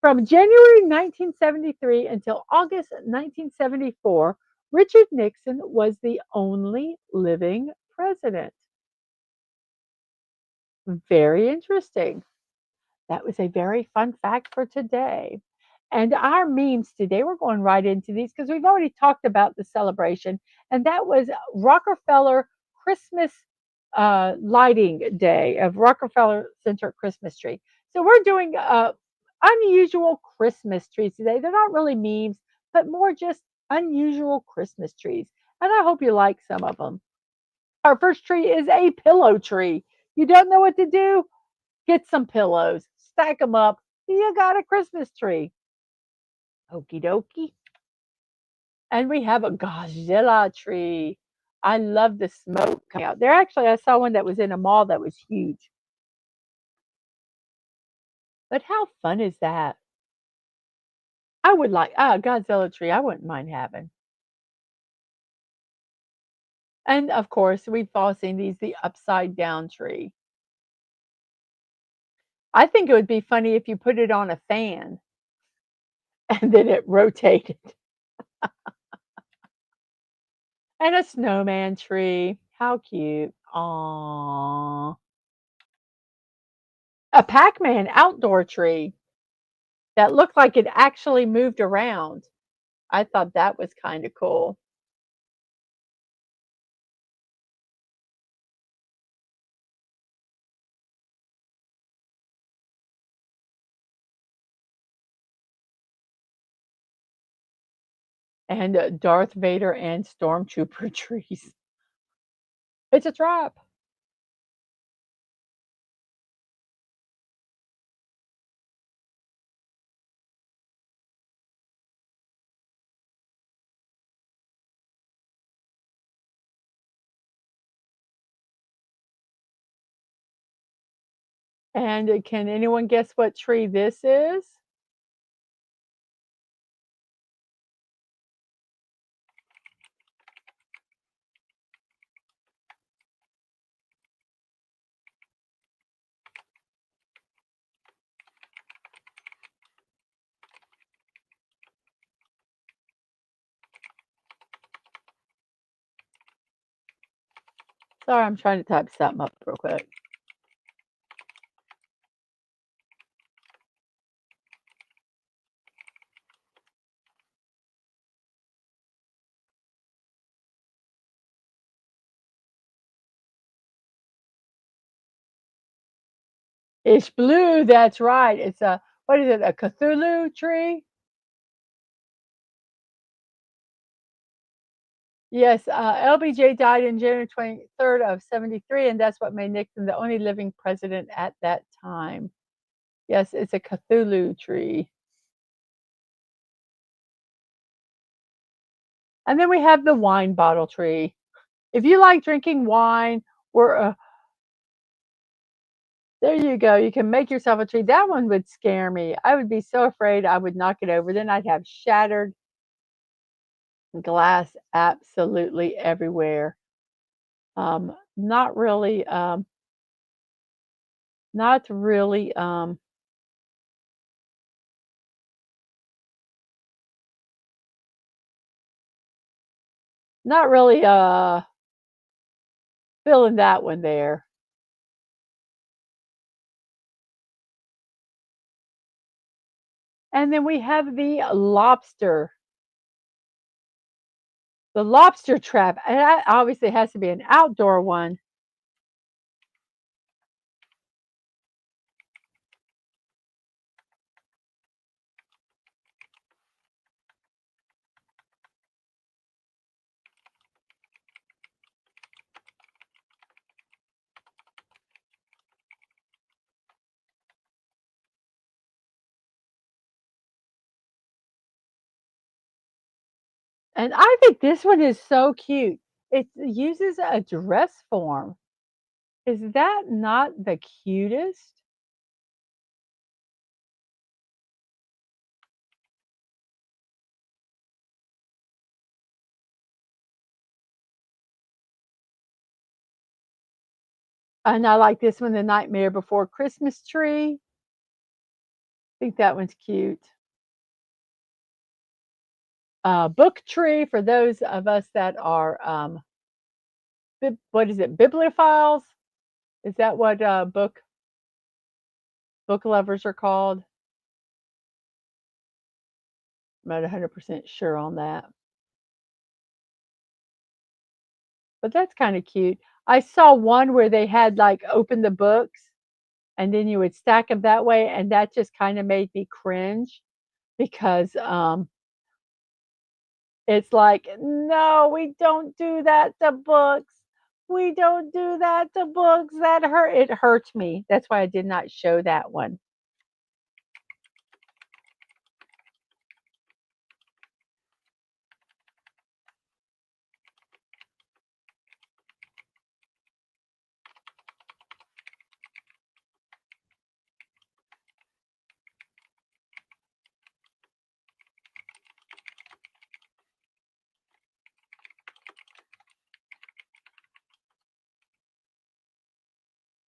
From January 1973 until August 1974, Richard Nixon was the only living president. Very interesting. That was a very fun fact for today. And our memes today, we're going right into these because we've already talked about the celebration, and that was Rockefeller Christmas lighting day of Rockefeller Center Christmas tree. So we're doing unusual Christmas trees today. They're not really memes, but more just unusual Christmas trees. And I hope you like some of them. Our first tree is a pillow tree. You don't know what to do? Get some pillows, stack them up. You got a Christmas tree. Okie dokie. And we have a Godzilla tree. I love the smoke coming out. There actually, I saw one that was in a mall that was huge. But how fun is that? I would like a Godzilla tree. I wouldn't mind having. And of course, we've all seen these, the upside down tree. I think it would be funny if you put it on a fan and then it rotated. And a snowman tree. How cute. Aww. a Pac-Man outdoor tree that looked like it actually moved around. I thought that was kinda cool. And, Darth Vader and Stormtrooper trees. It's a trap. And, can anyone guess what tree this is? Sorry, I'm trying to type something up real quick. It's blue, that's right. It's a what is it, a Cthulhu tree? Yes, LBJ died in January 23rd of 73, and that's what made Nixon the only living president at that time. Yes, it's a Cthulhu tree. And then we have the wine bottle tree. If you like drinking wine, we're there you go. You can make yourself a tree. That one would scare me. I would be so afraid I would knock it over. Then I'd have shattered glass absolutely everywhere. Not really, not really, not really, feeling that one there. And then we have the lobster trap, and that obviously has to be an outdoor one. And I think this one is so cute. It uses a dress form. Is that not the cutest? And I like this one, the Nightmare Before Christmas tree. I think that one's cute. Book tree for those of us that are what is it, bibliophiles? Is that what book lovers are called? I'm not 100% sure on that, but that's kind of cute. I saw one where they had like open the books and then you would stack them that way, and that just kind of made me cringe because it's like, no, we don't do that to books. We don't do that to books. That hurt. It hurts me. That's why I did not show that one.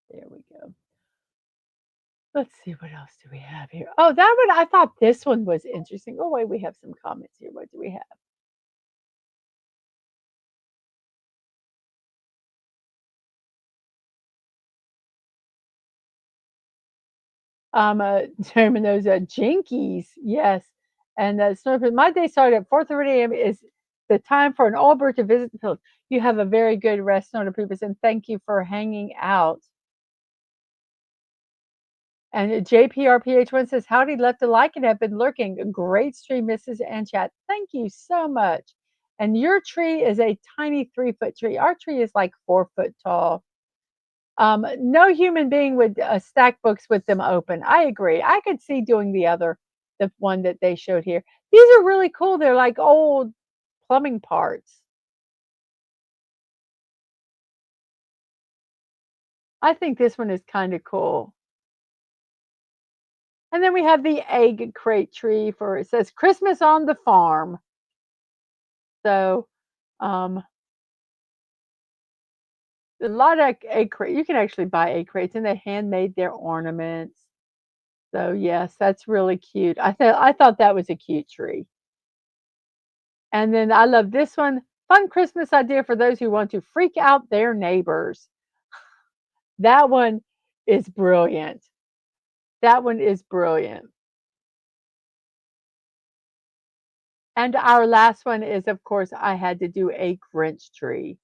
There we go. Let's see what else do we have here. Oh, that one I thought this one was interesting. Oh wait, we have some comments here. What do we have? Chairman knows Jinkies, yes. And Snowflake, my day started at 4:30 a.m. is the time for an old bird to visit the field. You have a very good rest, Snow Peoples, and thank you for hanging out. And JPRPH1 says, Howdy, left a like and have been lurking. Great stream, Mrs. and chat. Thank you so much. And your tree is a tiny 3-foot tree. Our tree is like 4 foot tall. No human being would stack books with them open. I agree. I could see doing the one that they showed here. These are really cool. They're like old plumbing parts. I think this one is kind of cool. And then we have the egg crate tree for it says Christmas on the farm. So um, a lot of egg crate. You can actually buy egg crates, and they handmade their ornaments. So yes, that's really cute. I thought that was a cute tree. And then I love this one. Fun Christmas idea for those who want to freak out their neighbors. That one is brilliant. That one is brilliant. And our last one is, of course, I had to do a Grinch tree.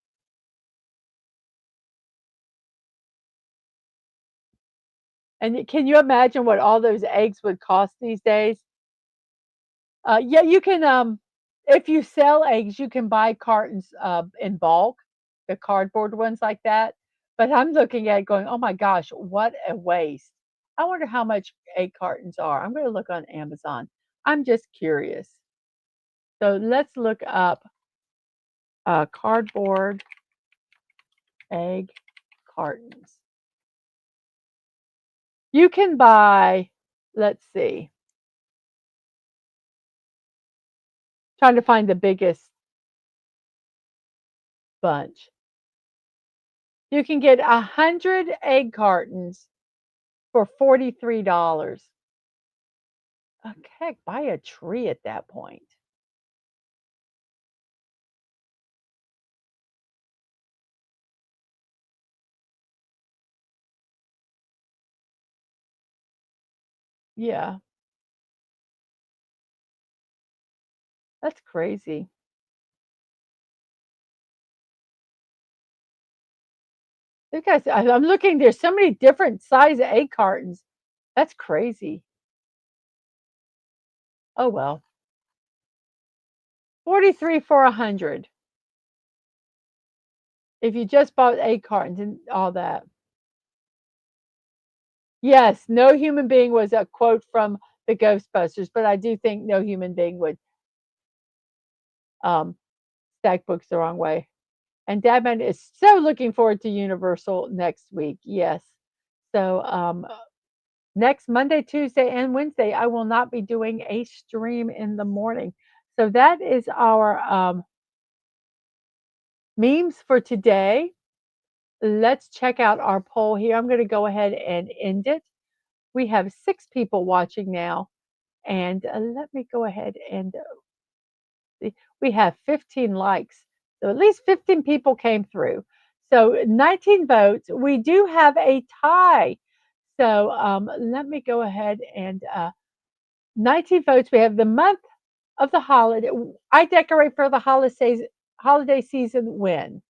And can you imagine what all those eggs would cost these days? Yeah, you can. If you sell eggs, you can buy cartons in bulk, the cardboard ones like that. But I'm looking at it going, oh my gosh, what a waste! I wonder how much egg cartons are. I'm going to look on Amazon. I'm just curious. So let's look up cardboard egg cartons. You can buy. Let's see. Trying to find the biggest bunch. You can get 100 egg cartons for $43. Heck, buy a tree at that point. Yeah, that's crazy. You guys, I'm looking, there's so many different size egg cartons. That's crazy. Oh well. 43 for 100. If you just bought egg cartons and all that. Yes, no human being was a quote from the Ghostbusters, but I do think no human being would um, stack books the wrong way. And Dadman is so looking forward to Universal next week. Yes. So next Monday, Tuesday, and Wednesday, I will not be doing a stream in the morning. So that is our memes for today. Let's check out our poll here. I'm going to go ahead and end it. We have 6 people watching now. And let me go ahead and see. We have 15 likes. So at least 15 people came through. So 19 votes. We do have a tie. So let me go ahead and 19 votes. We have the month of the holiday. I decorate for the holiday season when.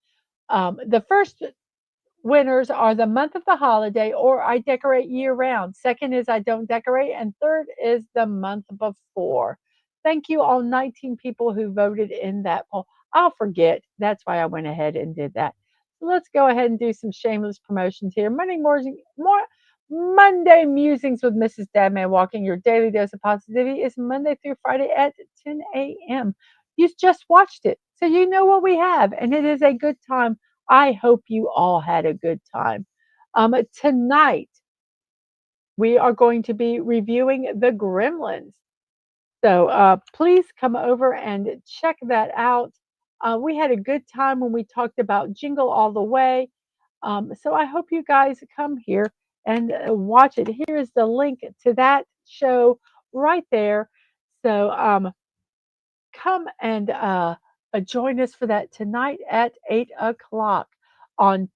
The first winners are the month of the holiday or I decorate year round. Second is I don't decorate. And third is the month before. Thank you, all 19 people who voted in that poll. I'll forget. That's why I went ahead and did that. So let's go ahead and do some shameless promotions here. Monday Musings with Mrs. Dadman Walking. Your daily dose of positivity is Monday through Friday at 10 a.m. You just watched it, so you know what we have, and it is a good time. I hope you all had a good time. Tonight, we are going to be reviewing The Gremlins. So please come over and check that out. We had a good time when we talked about Jingle All the Way. So I hope you guys come here and watch it. Here is the link to that show right there. So come and join us for that tonight at 8 o'clock on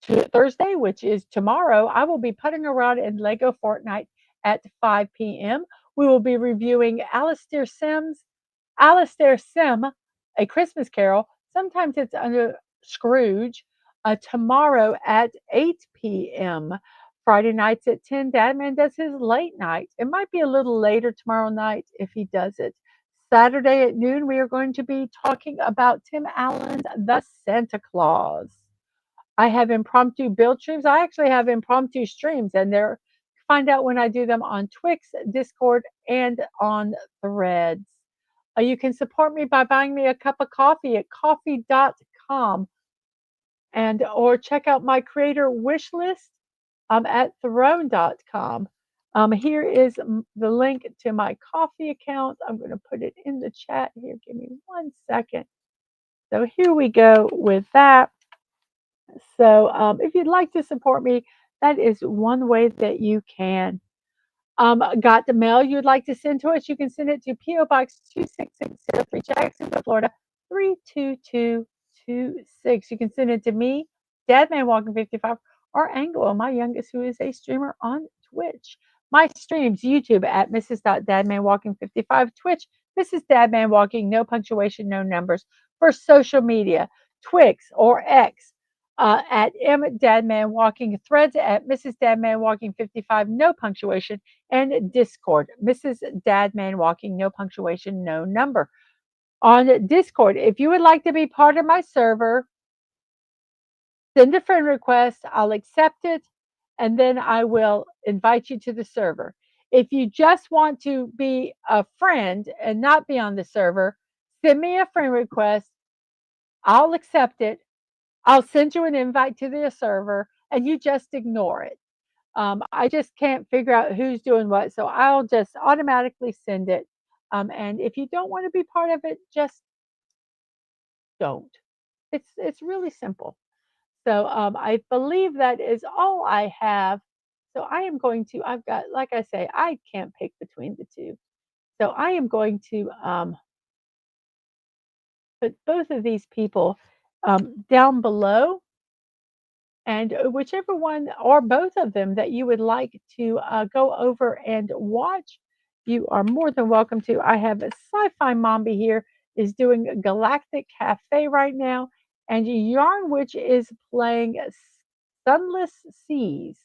Thursday, which is tomorrow, I will be putting around in Lego Fortnite at 5 p.m. We will be reviewing Alistair Sim, A Christmas Carol. Sometimes it's under Scrooge. Tomorrow at 8 p.m. Friday nights at 10, Dadman does his late night. It might be a little later tomorrow night if he does it. Saturday at noon, we are going to be talking about Tim Allen's The Santa Claus. I have impromptu build streams. I actually have impromptu streams, and they're find out when I do them on Twix, Discord, and on Threads. You can support me by buying me a cup of coffee at coffee.com and or check out my creator wish list at throne.com. Here is the link to my coffee account. I'm going to put it in the chat here. Give me 1 second. So here we go with that. So if you'd like to support me, that is one way that you can. Got the mail you'd like to send to us? You can send it to P.O. Box 26603, Jacksonville, Florida 32226. You can send it to me, DadmanWalking55, or Anglo, my youngest, who is a streamer on Twitch. My streams, YouTube at Mrs.DadmanWalking55, Twitch, Mrs. Dadman Walking, no punctuation, no numbers. For social media, Twix or X, at M Dadman Walking, Threads at Mrs. Dadman Walking 55, no punctuation, and Discord, Mrs. Dadman Walking, no punctuation, no number. On Discord, if you would like to be part of my server, send a friend request. I'll accept it, and then I will invite you to the server. If you just want to be a friend and not be on the server, send me a friend request. I'll accept it. I'll send you an invite to the server, and you just ignore it. I just can't figure out who's doing what, so I'll just automatically send it. And if you don't want to be part of it, just don't. It's really simple. So I believe that is all I have. So I am going to. I've got, like I say, I can't pick between the two. So I am going to put both of these people down below, and whichever one or both of them that you would like to go over and watch, you are more than welcome to. I have a Sci-Fi Mombi here is doing Galactic Cafe right now, and Yarn Witch is playing Sunless Seas.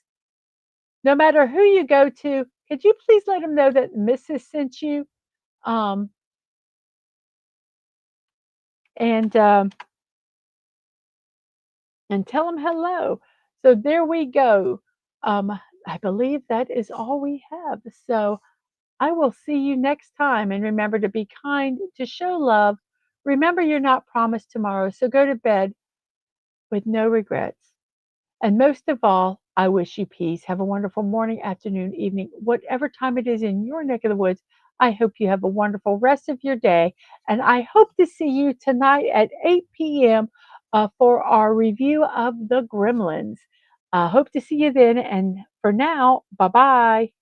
No matter who you go to, could you please let them know that Mrs. sent you? Um, and and tell them hello. So there we go. I believe that is all we have. So I will see you next time. And remember to be kind, to show love. Remember, you're not promised tomorrow. So go to bed with no regrets. And most of all, I wish you peace. Have a wonderful morning, afternoon, evening, whatever time it is in your neck of the woods. I hope you have a wonderful rest of your day. And I hope to see you tonight at 8 p.m. For our review of The Gremlins. Hope to see you then. And for now, bye bye.